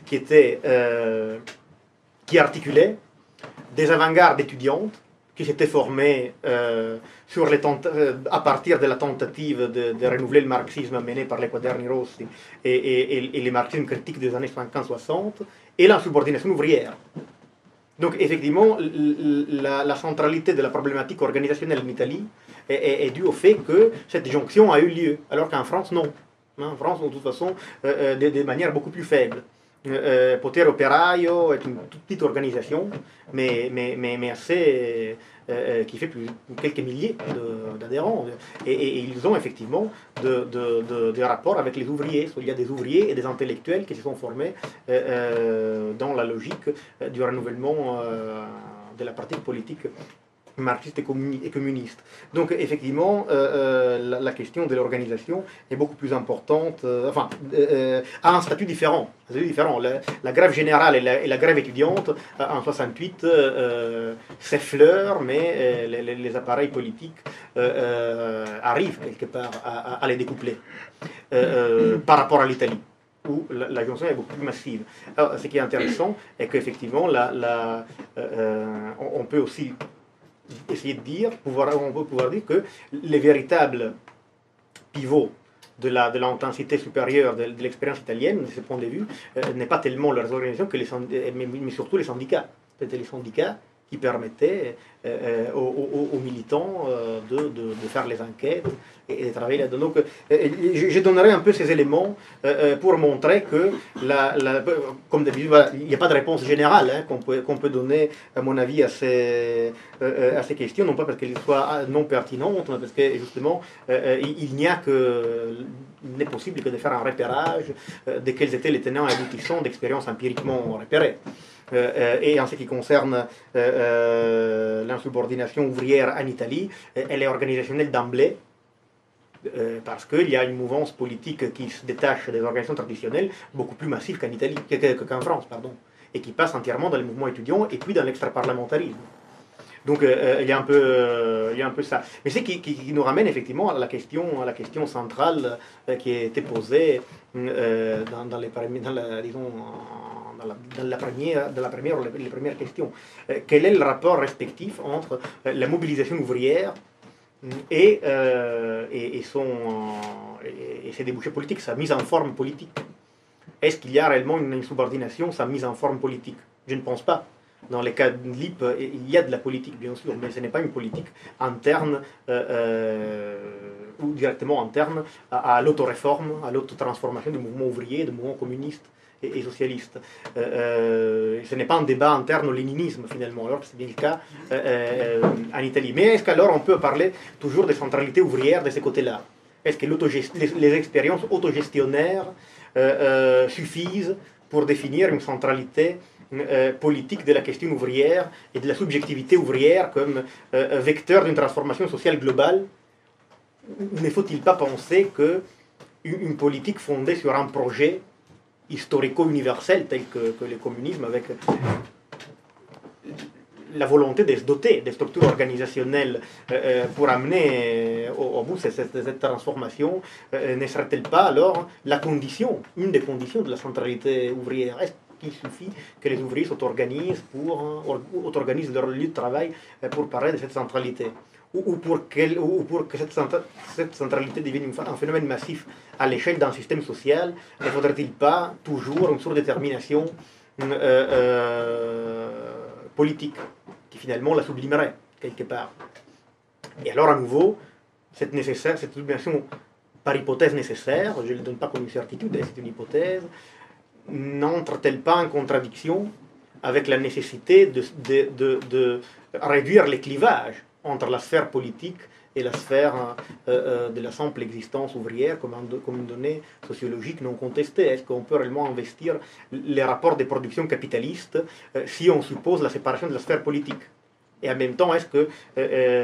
qui articulaient des avant-gardes étudiantes qui s'étaient formées à partir de la tentative de renouveler le marxisme mené par les Quaderni Rossi et les marxismes critiques des années 50-60, et l'insubordination ouvrière. Donc effectivement, la centralité de la problématique organisationnelle en Italie est due au fait que cette jonction a eu lieu, alors qu'en France, non. En France, de toute façon, de manière beaucoup plus faible. Potere Operaio est une toute petite organisation, mais assez, qui fait quelques milliers d'adhérents. Et ils ont effectivement des rapports avec les ouvriers. Il y a des ouvriers et des intellectuels qui se sont formés dans la logique du renouvellement de la pratique politique marxiste et communiste. Donc effectivement, la question de l'organisation est beaucoup plus importante, a un statut différent. La grève générale et la grève étudiante, en 68, s'effleurent, mais les appareils politiques arrivent quelque part à les découpler par rapport à l'Italie, où la jonction est beaucoup plus massive. Alors, ce qui est intéressant est qu'effectivement, on peut aussi essayer de dire, on peut pouvoir dire que les véritables pivots de l'intensité supérieure de l'expérience italienne, de ce point de vue, n'est pas tellement leurs organisations, mais surtout les syndicats. C'était les syndicats qui permettaient aux militants de faire les enquêtes et de travailler là-dedans. Donc, je donnerai un peu ces éléments pour montrer que, comme d'habitude, voilà, il n'y a pas de réponse générale qu'on peut donner, à mon avis, à ces questions, non pas parce qu'elles soient non pertinentes, mais parce que, justement, il n'est possible que de faire un repérage de quels étaient les tenants et aboutissants d'expériences empiriquement repérées. Et en ce qui concerne l'insubordination ouvrière en Italie, elle est organisationnelle d'emblée, parce qu'il y a une mouvance politique qui se détache des organisations traditionnelles beaucoup plus massive qu'en France, et qui passe entièrement dans les mouvements étudiants et puis dans l'extraparlementarisme. Donc il y a un peu ça. Mais c'est qui nous ramène effectivement à la question centrale qui a été posée dans les premières questions. Quel est le rapport respectif entre la mobilisation ouvrière et ses débouchés politiques, sa mise en forme politique? Est-ce qu'il y a réellement une insubordination, sa mise en forme politique? Je ne pense pas. Dans les cas de l'IP, il y a de la politique, bien sûr, mais ce n'est pas une politique interne ou directement interne à l'autoréforme, à l'autotransformation du mouvement ouvrier, du mouvement communiste et socialiste. Ce n'est pas un débat interne au léninisme, finalement, alors que c'est bien le cas en Italie. Mais est-ce qu'alors on peut parler toujours des centralités ouvrières de ces côtés-là? Est-ce que les expériences autogestionnaires suffisent pour définir une centralité politique de la question ouvrière et de la subjectivité ouvrière comme vecteur d'une transformation sociale globale? Ne faut-il pas penser qu'une politique fondée sur un projet historico-universel tel que le communisme, avec la volonté de se doter des structures organisationnelles pour amener au bout cette transformation, ne serait-elle pas alors une des conditions de la centralité ouvrière? Est-ce qu'il suffit que les ouvriers s'auto-organisent leur lieu de travail pour parler de cette centralité? Ou pour que cette centralité devienne un phénomène massif à l'échelle d'un système social, ne faudrait-il pas toujours une surdétermination politique qui finalement la sublimerait quelque part? Et alors à nouveau, cette sublimation par hypothèse nécessaire, je ne le donne pas comme une certitude, c'est une hypothèse, n'entre-t-elle pas en contradiction avec la nécessité de réduire les clivages entre la sphère politique et la sphère de la simple existence ouvrière comme une donnée sociologique non contestée? Est-ce qu'on peut réellement investir les rapports de production capitalistes si on suppose la séparation de la sphère politique? Et en même temps, est-ce que,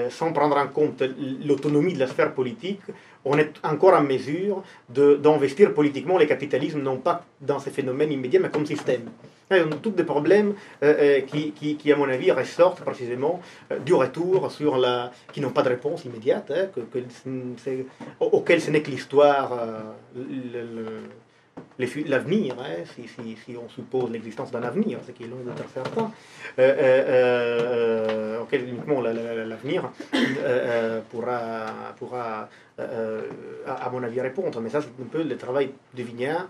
sans prendre en compte l'autonomie de la sphère politique, on est encore en mesure d'investir politiquement les capitalismes, non pas dans ces phénomènes immédiats, mais comme système. On a tous des problèmes qui, à mon avis, ressortent précisément du retour sur qui n'ont pas de réponse immédiate, auquel ce n'est que l'histoire, l'avenir, si on suppose l'existence d'un avenir, ce qui est loin d'être certain, auquel uniquement l'avenir pourra à mon avis, répondre. Mais ça, c'est un peu le travail de Vignard,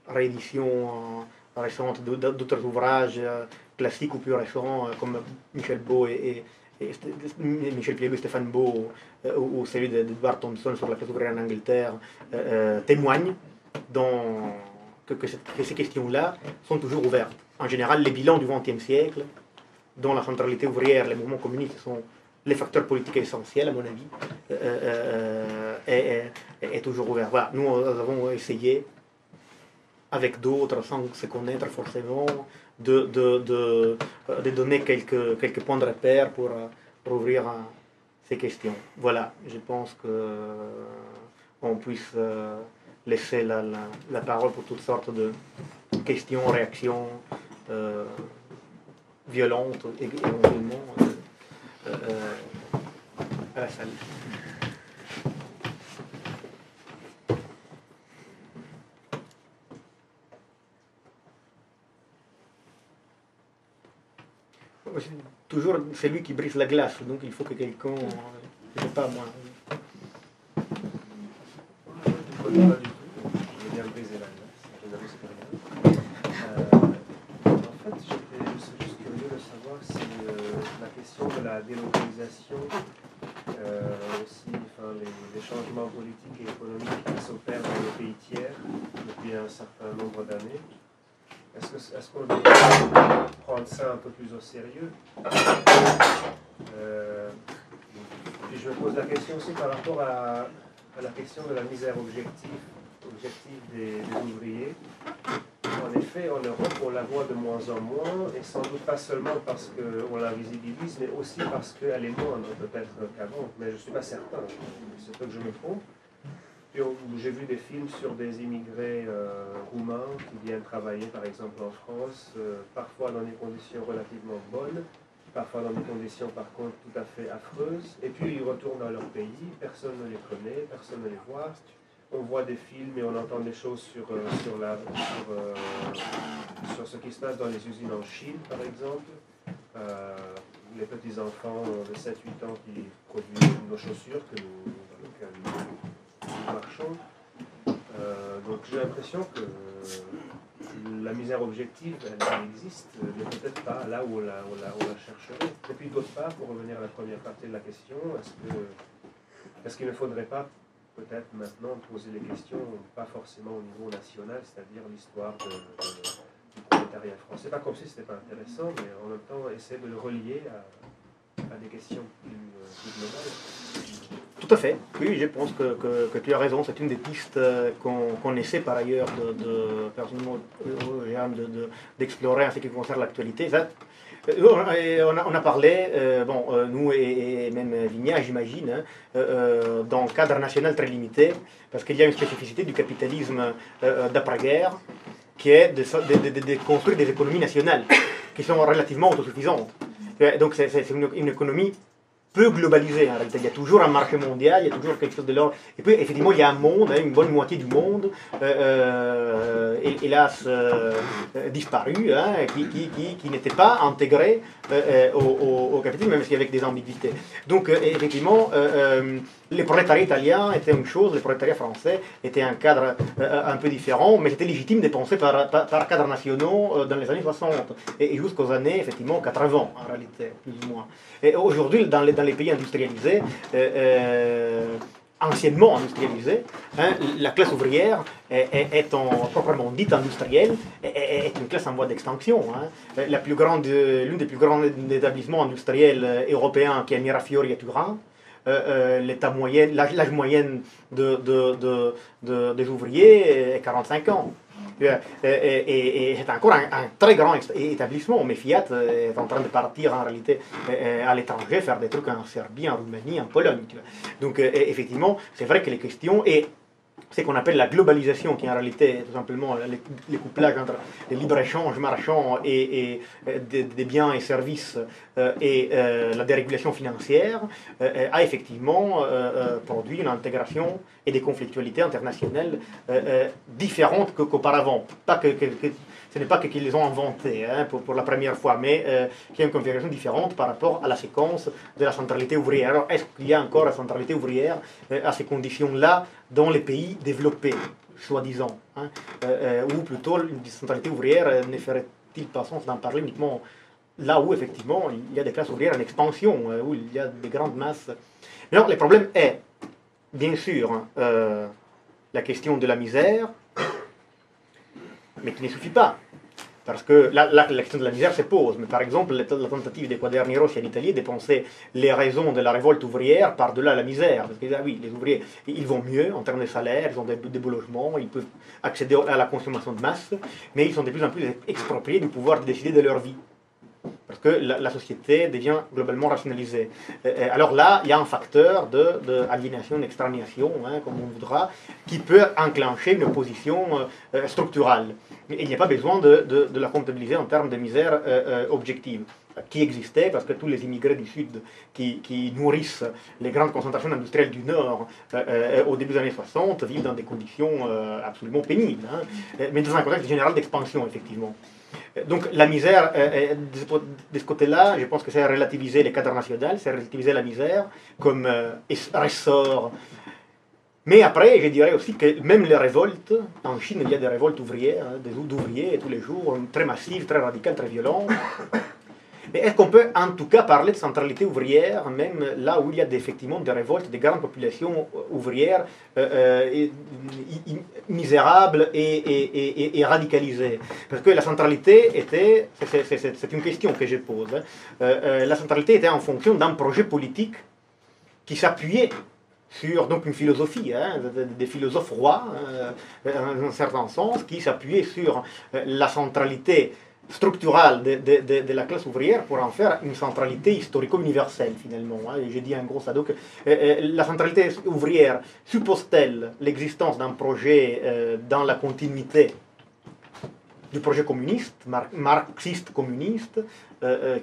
réédition récente d'autres ouvrages classiques ou plus récents, comme Michel Beau Michel Piébeux, Stéphane Beau, ou celui d'Edward Thompson sur la classe ouvrière en Angleterre, témoignent que ces questions-là sont toujours ouvertes. En général, les bilans du XXe siècle, dont la centralité ouvrière, les mouvements communistes sont les facteurs politiques essentiels, à mon avis, est toujours ouvert. Voilà, nous avons essayé, avec d'autres, sans se connaître forcément, de donner quelques points de repère pour ouvrir ces questions. Voilà, je pense qu'on puisse laisser la parole pour toutes sortes de questions, réactions violentes, éventuellement, à la salle. Toujours celui qui brise la glace, donc il faut que quelqu'un, je ne sais pas moi. Pas du tout, je vais bien briser la glace, je n'avoue c'est rien. En fait, je suis juste curieux de savoir si la question de la délocalisation, aussi les changements politiques et économiques qui s'opèrent dans les pays tiers depuis un certain nombre d'années, est-ce qu'on doit prendre ça un peu plus au sérieux? Puis je me pose la question aussi par rapport à la question de la misère objective des ouvriers. En effet, en Europe, on la voit de moins en moins, et sans doute pas seulement parce qu'on l'invisibilise, mais aussi parce qu'elle est moindre peut-être qu'avant, mais je ne suis pas certain, c'est peut-être que je me trompe. J'ai vu des films sur des immigrés roumains qui viennent travailler par exemple en France, parfois dans des conditions relativement bonnes, parfois dans des conditions par contre tout à fait affreuses, et puis ils retournent dans leur pays, personne ne les connaît, personne ne les voit. On voit des films et on entend des choses sur ce qui se passe dans les usines en Chine par exemple. Les petits-enfants de 7-8 ans qui produisent nos chaussures dans lesquelles nous marchons. Donc j'ai l'impression que la misère objective, elle existe, mais peut-être pas là où on la chercherait. Et puis d'autre part, pour revenir à la première partie de la question, est-ce qu'il ne faudrait pas peut-être maintenant poser des questions, pas forcément au niveau national, c'est-à-dire l'histoire du prolétariat français. Pas comme si ce n'était pas intéressant, mais en même temps essayer de le relier à des questions plus globales. Tout à fait. Oui, je pense que tu as raison. C'est une des pistes qu'on essaie par ailleurs personnellement d'explorer en ce qui concerne l'actualité. On a parlé, nous et même Vignard, j'imagine, dans un cadre national très limité, parce qu'il y a une spécificité du capitalisme d'après-guerre, qui est de construire des économies nationales, qui sont relativement autosuffisantes. Donc c'est une économie peu globalisé en réalité. Il y a toujours un marché mondial, il y a toujours quelque chose de l'ordre. Et puis effectivement, il y a un monde, une bonne moitié du monde, hélas disparu, qui n'était pas intégré au capitalisme, même s'il y avait des ambiguïtés. Donc effectivement, les prolétariats italiens étaient une chose, les prolétariats français étaient un cadre un peu différent, mais c'était légitime de penser par cadres nationaux dans les années 60 et jusqu'aux années effectivement 80 en réalité, plus ou moins. Et aujourd'hui, dans les pays industrialisés, anciennement industrialisés, la classe ouvrière est proprement dite industrielle, est une classe en voie d'extinction. L'un des plus grands établissements industriels européens qui est Mirafiori à Turin, l'âge moyen des ouvriers est 45 ans. Et c'est encore un très grand établissement, mais Fiat est en train de partir en réalité à l'étranger, faire des trucs en Serbie, en Roumanie, en Pologne. Donc effectivement, c'est vrai que les questions, et ce qu'on appelle la globalisation, qui en réalité est tout simplement les couplages entre les libre-échanges marchands et des biens et services et la dérégulation financière, a effectivement produit une intégration et des conflictualités internationales différentes qu'auparavant. Ce n'est pas qu'ils les ont inventés pour la première fois, mais qu'il y a une configuration différente par rapport à la séquence de la centralité ouvrière. Alors, est-ce qu'il y a encore la centralité ouvrière à ces conditions-là dans les pays développés, soi-disant ou plutôt, une centralité ouvrière ne ferait-il pas sens d'en parler uniquement là où, effectivement, il y a des classes ouvrières en expansion, où il y a des grandes masses. Mais alors, le problème est, bien sûr, la question de la misère, mais qui ne suffit pas. Parce que là, la question de la misère se pose. Mais par exemple, la tentative des Quaderni Rossi en Italie de penser les raisons de la révolte ouvrière par-delà la misère. Parce que oui, les ouvriers, ils vont mieux en termes de salaire, ils ont des beaux logements, ils peuvent accéder à la consommation de masse, mais ils sont de plus en plus expropriés du pouvoir de décider de leur vie. Parce que la société devient globalement rationalisée. Alors là, il y a un facteur d'aliénation, d'extranisation, comme on voudra, qui peut enclencher une opposition structurale. Et il n'y a pas besoin de la comptabiliser en termes de misère objective, qui existait parce que tous les immigrés du Sud qui nourrissent les grandes concentrations industrielles du Nord au début des années 60 vivent dans des conditions absolument pénibles, mais dans un contexte général d'expansion, effectivement. Donc la misère, de ce côté-là, je pense que c'est relativiser les cadres nationaux, c'est relativiser la misère comme ressort. Mais après, je dirais aussi que même les révoltes, en Chine, il y a des révoltes ouvrières, des d'ouvriers tous les jours, très massives, très radicales, très violentes. Mais est-ce qu'on peut en tout cas parler de centralité ouvrière, même là où il y a effectivement des révoltes, des grandes populations ouvrières misérables et radicalisées? Parce que la centralité était, c'est une question que je pose, la centralité était en fonction d'un projet politique qui s'appuyait sur donc une philosophie, des philosophes rois, dans un certain sens, qui s'appuyaient sur la centralité structurale de la classe ouvrière pour en faire une centralité historico-universelle finalement. Je dis en gros ça, donc la centralité ouvrière suppose-t-elle l'existence d'un projet dans la continuité du projet communiste, marxiste-communiste,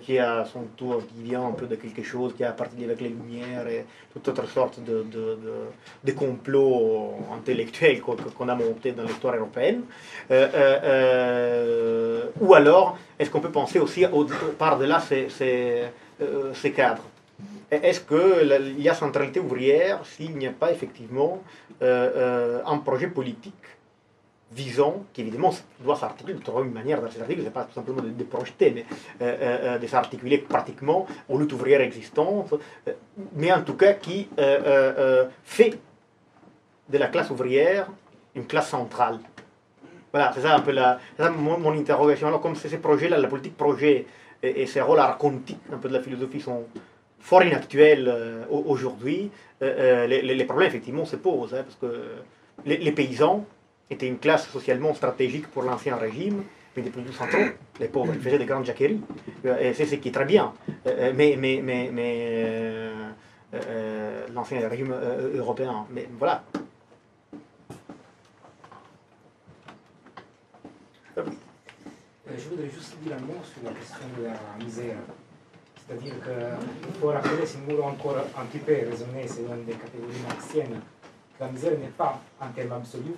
qui à son tour qui vient un peu de quelque chose qui a appartenu avec les Lumières et toute autre sorte de complots intellectuels qu'on a montés dans l'histoire européenne. Ou alors, est-ce qu'on peut penser aussi par-delà ces cadres? Est-ce qu'il y a centralité ouvrière s'il n'y a pas effectivement un projet politique visant, qui évidemment doit s'articuler, de trouver une manière de s'articuler, c'est pas tout simplement de projeter, mais de s'articuler pratiquement aux luttes ouvrières existantes, mais en tout cas qui fait de la classe ouvrière une classe centrale. Voilà, c'est ça un peu mon interrogation. Alors comme ces projets-là, la politique projet et ces rôles archontiques un peu de la philosophie sont fort inactuels aujourd'hui, les problèmes effectivement se posent, parce que les paysans était une classe socialement stratégique pour l'ancien régime, mais des plus centraux, les pauvres, ils faisaient des grandes jacqueries. Et c'est ce qui est très bien. Mais l'ancien régime européen, mais voilà. Je voudrais juste dire un mot sur la question de la misère. C'est-à-dire qu'il faut rappeler, si nous voulons encore un petit peu raisonner selon des catégories marxiennes, que la misère n'est pas un terme absolu,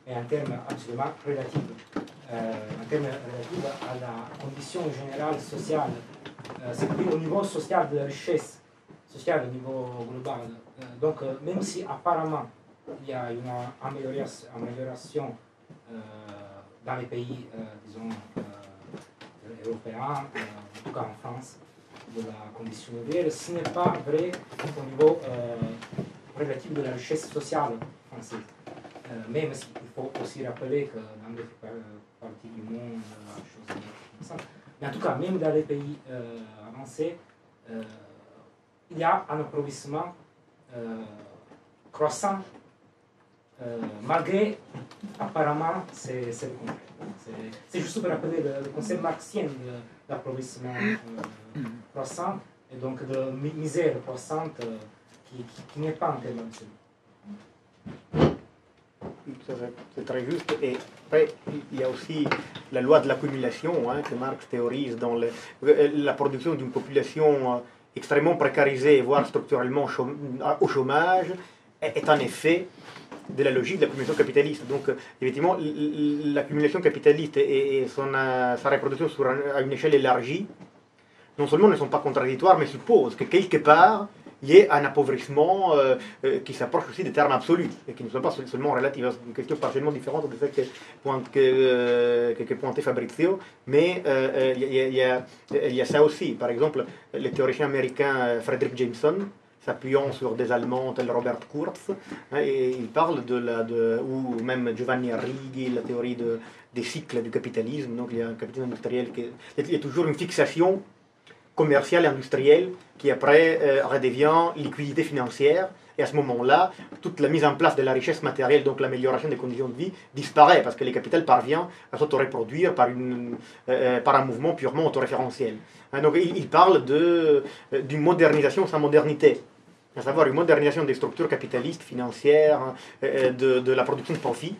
mais un terme absolument relatif. Un terme relatif à la condition générale sociale. C'est-à-dire au niveau social de la richesse sociale, au niveau global. Donc, même si apparemment il y a une amélioration dans les pays, disons, européens, en tout cas en France, de la condition ouvrière, ce n'est pas vrai au niveau relatif de la richesse sociale française. Même s'il faut aussi rappeler que dans d'autres parties du monde, choses comme ça. Mais en tout cas, même dans les pays avancés, il y a un appauvrissement croissant malgré, apparemment, c'est le contraire. C'est juste pour rappeler le concept marxien d'appauvrissement croissant et donc de misère croissante qui n'est pas un terme absolu. C'est très juste. Et après, il y a aussi la loi de l'accumulation que Marx théorise dans la production d'une population extrêmement précarisée, voire structurellement au chômage, est un effet de la logique de l'accumulation capitaliste. Donc, effectivement, l'accumulation capitaliste et sa reproduction à une échelle élargie, non seulement ne sont pas contradictoires, mais supposent que quelque part, il y ait un appauvrissement qui s'approche aussi des termes absolus, et qui ne sont pas seulement relatifs. C'est une question partiellement différente de ce que pointait Fabrizio, mais il y a ça aussi. Par exemple, le théoricien américain Frederick Jameson, s'appuyant sur des Allemands tels Robert Kurz, et il parle ou même Giovanni Arrighi, la théorie des cycles du capitalisme. Donc il y a un capitalisme industriel il y a toujours une fixation commerciale et industrielle qui après redevient liquidité financière, et à ce moment-là, toute la mise en place de la richesse matérielle, donc l'amélioration des conditions de vie, disparaît parce que le capital parvient à s'autoreproduire par un mouvement purement autoréférentiel. Donc il parle d'une modernisation sans modernité, à savoir une modernisation des structures capitalistes, financières, de la production de profit,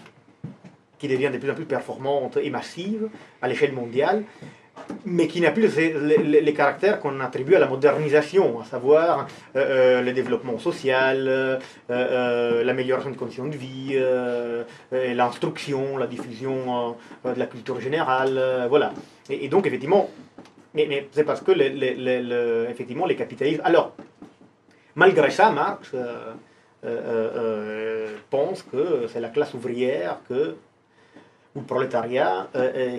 qui devient de plus en plus performante et massive à l'échelle mondiale, mais qui n'a plus les caractères qu'on attribue à la modernisation, à savoir le développement social, l'amélioration des conditions de vie, l'instruction, la diffusion de la culture générale, voilà. Et donc, effectivement, mais c'est parce que effectivement, les capitalismes... Alors, malgré ça, Marx pense que c'est la classe ouvrière ou le prolétariat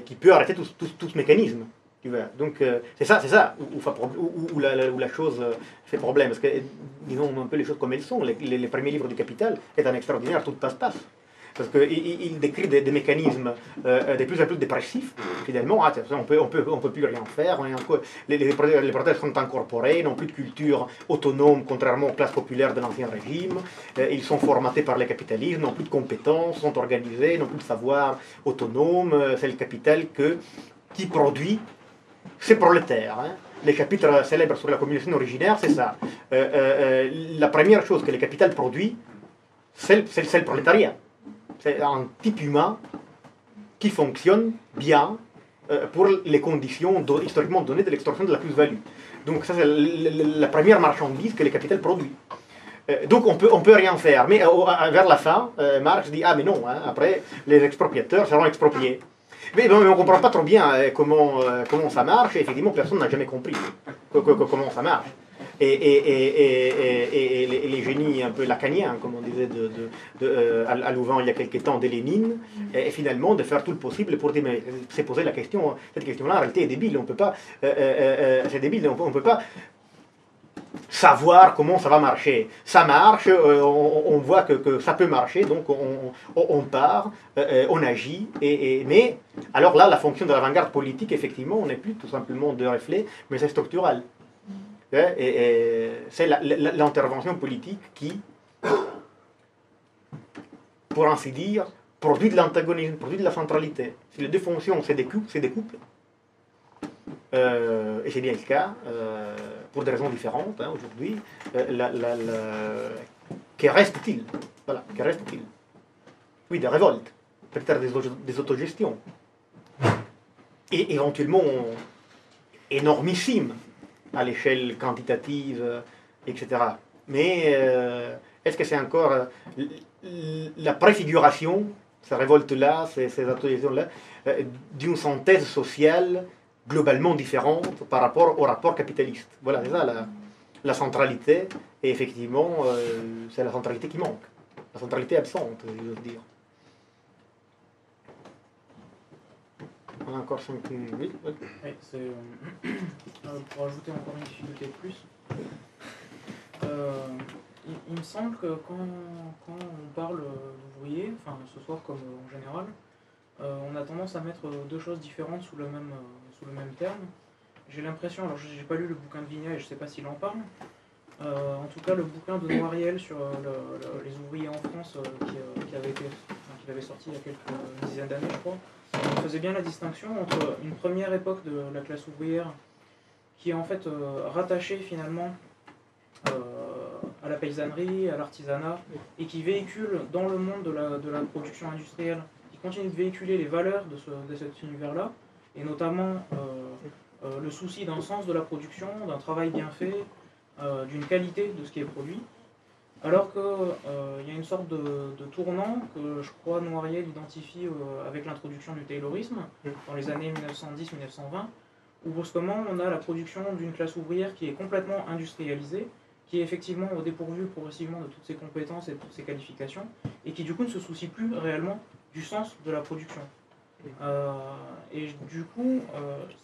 qui peut arrêter tout ce mécanisme. Donc c'est ça où la chose fait problème. Parce que, disons un peu les choses comme elles sont, les premiers livres du Capital est un extraordinaire tout passe-passe. Parce qu'il décrit des mécanismes de plus en plus dépressifs, finalement. On peut plus rien faire. Les prolétaires sont incorporés, n'ont plus de culture autonome, contrairement aux classes populaires de l'Ancien Régime. Ils sont formatés par le capitalisme, n'ont plus de compétences, sont organisés, n'ont plus de savoir autonome. C'est le capital qui produit ces prolétaires. Les chapitres célèbres sur la communauté originaire, c'est ça. La première chose que le capital produit, c'est le prolétariat. C'est un type humain qui fonctionne bien pour les conditions historiquement données de l'extraction de la plus-value. Donc ça, c'est la première marchandise que le capital produit. Donc on peut rien faire. Mais vers la fin, Marx dit « Ah mais non, après les expropriateurs seront expropriés ». Mais on ne comprend pas trop bien comment ça marche, et effectivement personne n'a jamais compris comment ça marche. Et les génies un peu lacaniens, comme on disait à Louvain il y a quelques temps, de Lénine, et finalement de faire tout le possible pour se poser la question. Cette question-là en réalité est débile, c'est débile, on ne peut pas savoir comment ça va marcher. Ça marche, on voit que ça peut marcher, donc on part, on agit, mais alors là, la fonction de l'avant-garde politique, effectivement, on n'est plus tout simplement de reflet, mais c'est structural. Et c'est l'intervention politique qui, pour ainsi dire, produit de l'antagonisme, produit de la centralité. Si les deux fonctions se découpent, et c'est bien le cas, pour des raisons différentes aujourd'hui, que reste-t-il? Voilà, que reste-t-il? Oui, des révoltes, peut-être des autogestions, et éventuellement énormissimes à l'échelle quantitative, etc. Mais est-ce que c'est encore la préfiguration, ces révoltes-là, ces autogestions-là, d'une synthèse sociale globalement différente par rapport au rapport capitaliste? Voilà, c'est ça la centralité, et effectivement, c'est la centralité qui manque, la centralité absente, je veux dire. On a encore 5 minutes. Oui, pour ajouter encore une difficulté de plus, il me semble que quand on parle d'ouvriers, enfin ce soir comme en général, on a tendance à mettre deux choses différentes sous le même terme. J'ai l'impression, alors j'ai pas lu le bouquin de Vigna et je sais pas s'il en parle, en tout cas le bouquin de Noiriel sur les ouvriers en France qu'il avait sorti il y a quelques dizaines d'années, je crois, faisait bien la distinction entre une première époque de la classe ouvrière qui est en fait rattachée finalement à la paysannerie, à l'artisanat, et qui véhicule dans le monde de la production industrielle, qui continue de véhiculer les valeurs de cet univers-là, et notamment le souci d'un sens de la production, d'un travail bien fait, d'une qualité de ce qui est produit, alors qu'il y a une sorte de tournant que je crois Noiriel identifie avec l'introduction du taylorisme dans les années 1910-1920, où brusquement on a la production d'une classe ouvrière qui est complètement industrialisée, qui est effectivement dépourvue progressivement de toutes ses compétences et de toutes ses qualifications, et qui du coup ne se soucie plus réellement du sens de la production. Et du coup,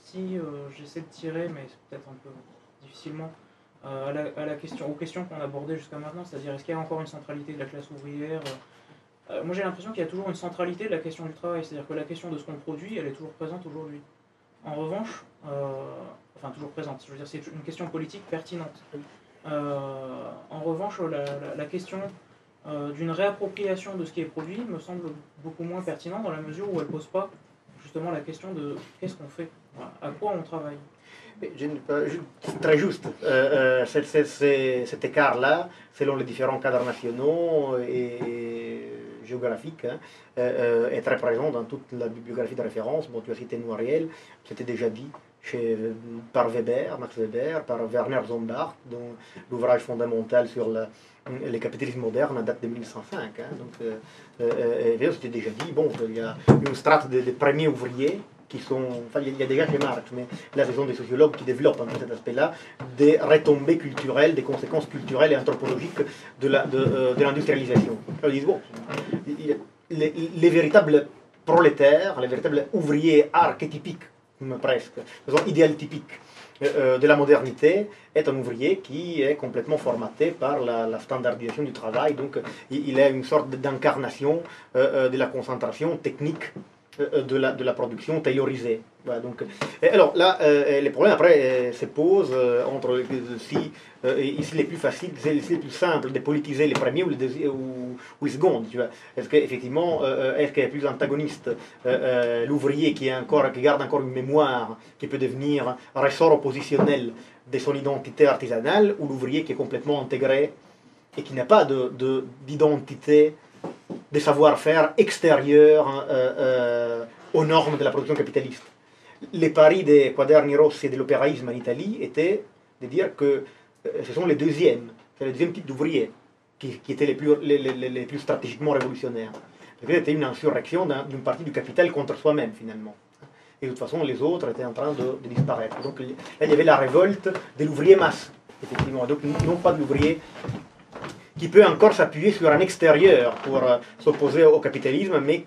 si j'essaie de tirer, mais c'est peut-être un peu difficilement, aux questions qu'on abordait jusqu'à maintenant, c'est-à-dire est-ce qu'il y a encore une centralité de la classe ouvrière, moi j'ai l'impression qu'il y a toujours une centralité de la question du travail, c'est-à-dire que la question de ce qu'on produit, elle est toujours présente aujourd'hui. En revanche, enfin toujours présente, je veux dire c'est une question politique pertinente. En revanche, la question d'une réappropriation de ce qui est produit me semble beaucoup moins pertinente dans la mesure où elle ne pose pas justement la question de qu'est-ce qu'on fait, voilà, à quoi on travaille. Très juste. Cet écart-là, selon les différents cadres nationaux et géographiques, est très présent dans toute la bibliographie de référence. Bon, tu as cité Noiriel, c'était déjà dit par Weber, Max Weber, par Werner Zombart, dont l'ouvrage fondamental sur les capitalismes modernes date de 1905. Donc, c'était déjà dit. Bon, il y a une strate des premiers ouvriers qui sont, enfin il y a déjà chez Marx, mais là ce sont des sociologues qui développent un peu cet aspect-là, des retombées culturelles, des conséquences culturelles et anthropologiques de l'industrialisation. Ils disent, bon, les véritables prolétaires, les véritables ouvriers archétypiques, presque, idéal typique de la modernité, est un ouvrier qui est complètement formaté par la standardisation du travail, donc il est une sorte d'incarnation de la concentration technique de la production taylorisée. Voilà, donc, alors là, les problèmes après se posent entre ici les plus faciles, les plus simples de politiser les premiers ou les secondes. Est-ce qu'effectivement, est-ce qu'il est plus antagoniste l'ouvrier qui garde encore une mémoire, qui peut devenir ressort oppositionnel de son identité artisanale, ou l'ouvrier qui est complètement intégré et qui n'a pas d'identité, des savoir-faire extérieurs aux normes de la production capitaliste. Les paris des Quaderni Rossi et de l'opéraïsme en Italie étaient de dire que ce sont les deuxièmes types d'ouvriers qui étaient les plus stratégiquement révolutionnaires. C'était une insurrection d'une partie du capital contre soi-même, finalement. Et de toute façon, les autres étaient en train de disparaître. Donc là, il y avait la révolte de l'ouvrier masse, effectivement. Donc non pas de l'ouvrier qui peut encore s'appuyer sur un extérieur pour s'opposer au capitalisme, mais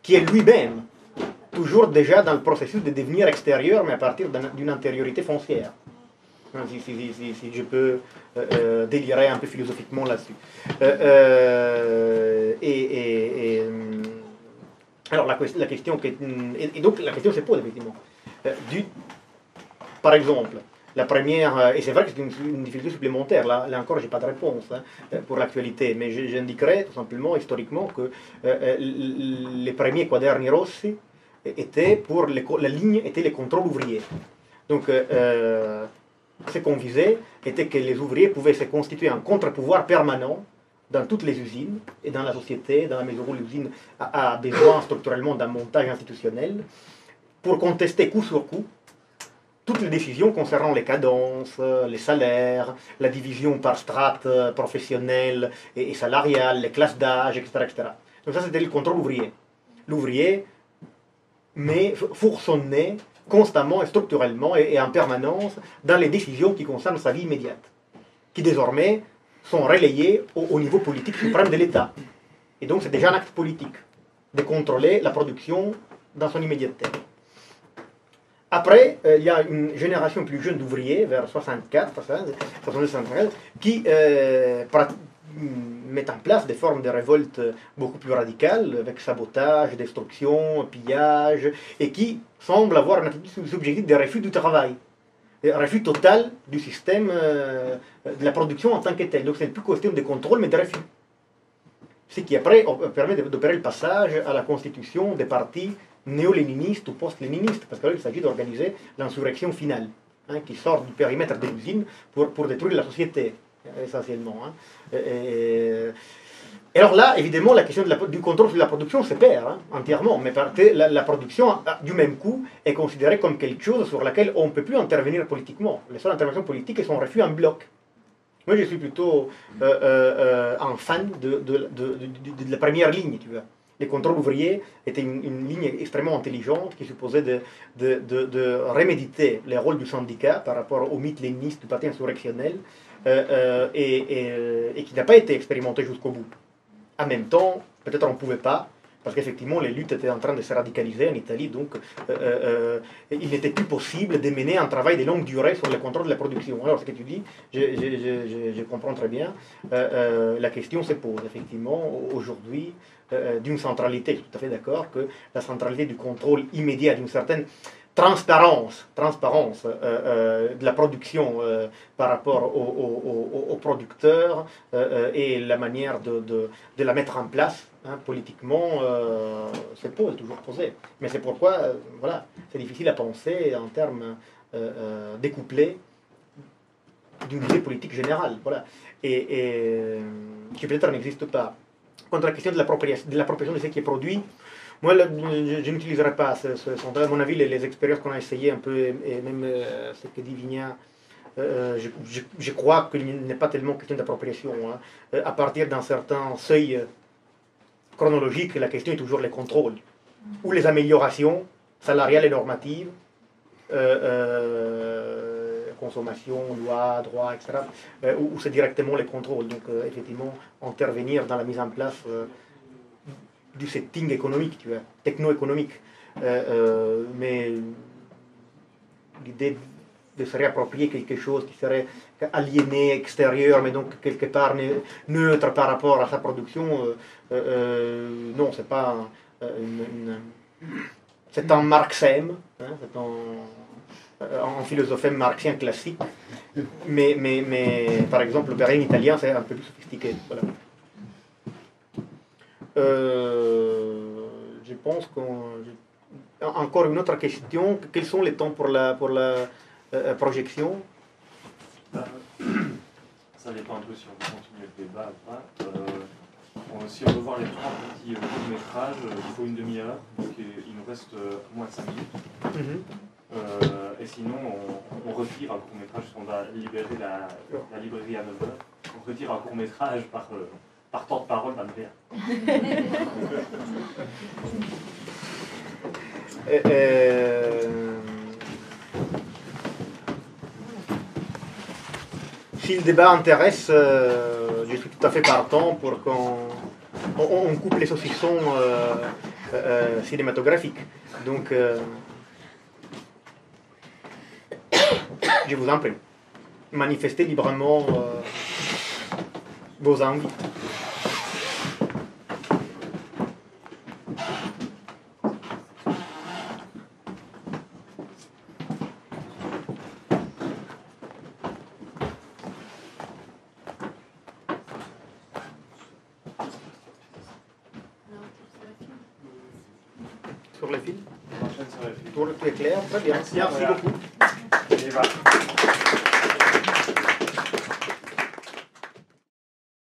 qui est lui-même toujours déjà dans le processus de devenir extérieur, mais à partir d'une intériorité foncière. Si je peux délirer un peu philosophiquement là-dessus. Alors la question donc la question se pose effectivement. Par exemple, la première, et c'est vrai que c'est une difficulté supplémentaire, là encore j'ai pas de réponse pour l'actualité, mais j'indiquerai tout simplement historiquement que les premiers Quaderni Rossi étaient la ligne était les contrôles ouvriers. Donc ce qu'on visait était que les ouvriers pouvaient se constituer un contre-pouvoir permanent dans toutes les usines et dans la société, dans la mesure où l'usine a besoin structurellement d'un montage institutionnel, pour contester coup sur coup toutes les décisions concernant les cadences, les salaires, la division par strates professionnelles et salariales, les classes d'âge, etc., etc. Donc ça, c'était le contrôle ouvrier. L'ouvrier, mais fourçonnait constamment et structurellement et en permanence dans les décisions qui concernent sa vie immédiate, qui désormais sont relayées au niveau politique suprême de l'État. Et donc c'est déjà un acte politique de contrôler la production dans son immédiateté. Après, il y a une génération plus jeune d'ouvriers, vers 64, 63, qui mettent en place des formes de révolte beaucoup plus radicales, avec sabotage, destruction, pillage, et qui semblent avoir une attitude subjective de refus du travail. refus total du système de la production en tant que tel. Donc ce n'est plus question de contrôle, mais de refus. Ce qui après permet d'opérer le passage à la constitution des partis néo-léninistes ou post-léninistes, parce que là il s'agit d'organiser l'insurrection finale, hein, qui sort du périmètre de l'usine pour détruire la société, essentiellement. Hein. Et alors là, évidemment, la question du contrôle sur la production se perd hein, entièrement, mais parce que la production, du même coup, est considérée comme quelque chose sur laquelle on ne peut plus intervenir politiquement. Les seules interventions politiques sont refus en bloc. Moi, je suis plutôt un fan de la première ligne, tu vois. Les contrôles ouvriers étaient une ligne extrêmement intelligente qui supposait de reméditer les rôles du syndicat par rapport au mythe léniniste du parti insurrectionnel et qui n'a pas été expérimenté jusqu'au bout. En même temps, peut-être on ne pouvait pas, parce qu'effectivement les luttes étaient en train de se radicaliser en Italie, donc il n'était plus possible de mener un travail de longue durée sur le contrôle de la production. Alors ce que tu dis, je comprends très bien, la question se pose effectivement aujourd'hui d'une centralité, je suis tout à fait d'accord que la centralité du contrôle immédiat d'une certaine transparence de la production par rapport aux producteurs et la manière de la mettre en place hein, politiquement se pose, toujours posée. Mais c'est pourquoi voilà, c'est difficile à penser en termes découplés d'une idée politique générale. Voilà. Et qui peut-être n'existe pas. Quant à la question de l'appropriation de ce qui est produit, moi, je n'utiliserai pas ce sondage. À mon avis, les expériences qu'on a essayées un peu, et même ce que dit Vigna, je crois qu'il n'est pas tellement question d'appropriation. Hein. À partir d'un certain seuil chronologique, la question est toujours les contrôles, ou les améliorations salariales et normatives, consommation, loi, droit, etc., ou c'est directement les contrôles. Donc, effectivement, intervenir dans la mise en place du setting économique, tu vois, techno-économique. Mais l'idée de se réapproprier quelque chose qui serait aliéné, extérieur, mais donc quelque part neutre par rapport à sa production, non, c'est pas c'est un marxisme, hein, c'est un philosophème marxien classique, mais par exemple, le règne italien, c'est un peu plus sophistiqué. Voilà. Je pense encore une autre question. Quels sont les temps pour la projection? Ça dépend un peu si on veut continuer le débat ou pas. Si on veut voir les trois petits courts-métrages, il faut une demi-heure, donc il nous reste moins de 5 minutes. Et sinon, on retire un court-métrage, parce qu'on va libérer la librairie à 9h. On retire un court-métrage par temps de parole, va me faire. Si le débat intéresse, je suis tout à fait partant pour qu'on coupe les saucissons cinématographiques. Donc, je vous en prie, manifestez librement vos envies. Sur les fils. La prochaine serait Tout est clair, très bien. Merci beaucoup. Et voilà.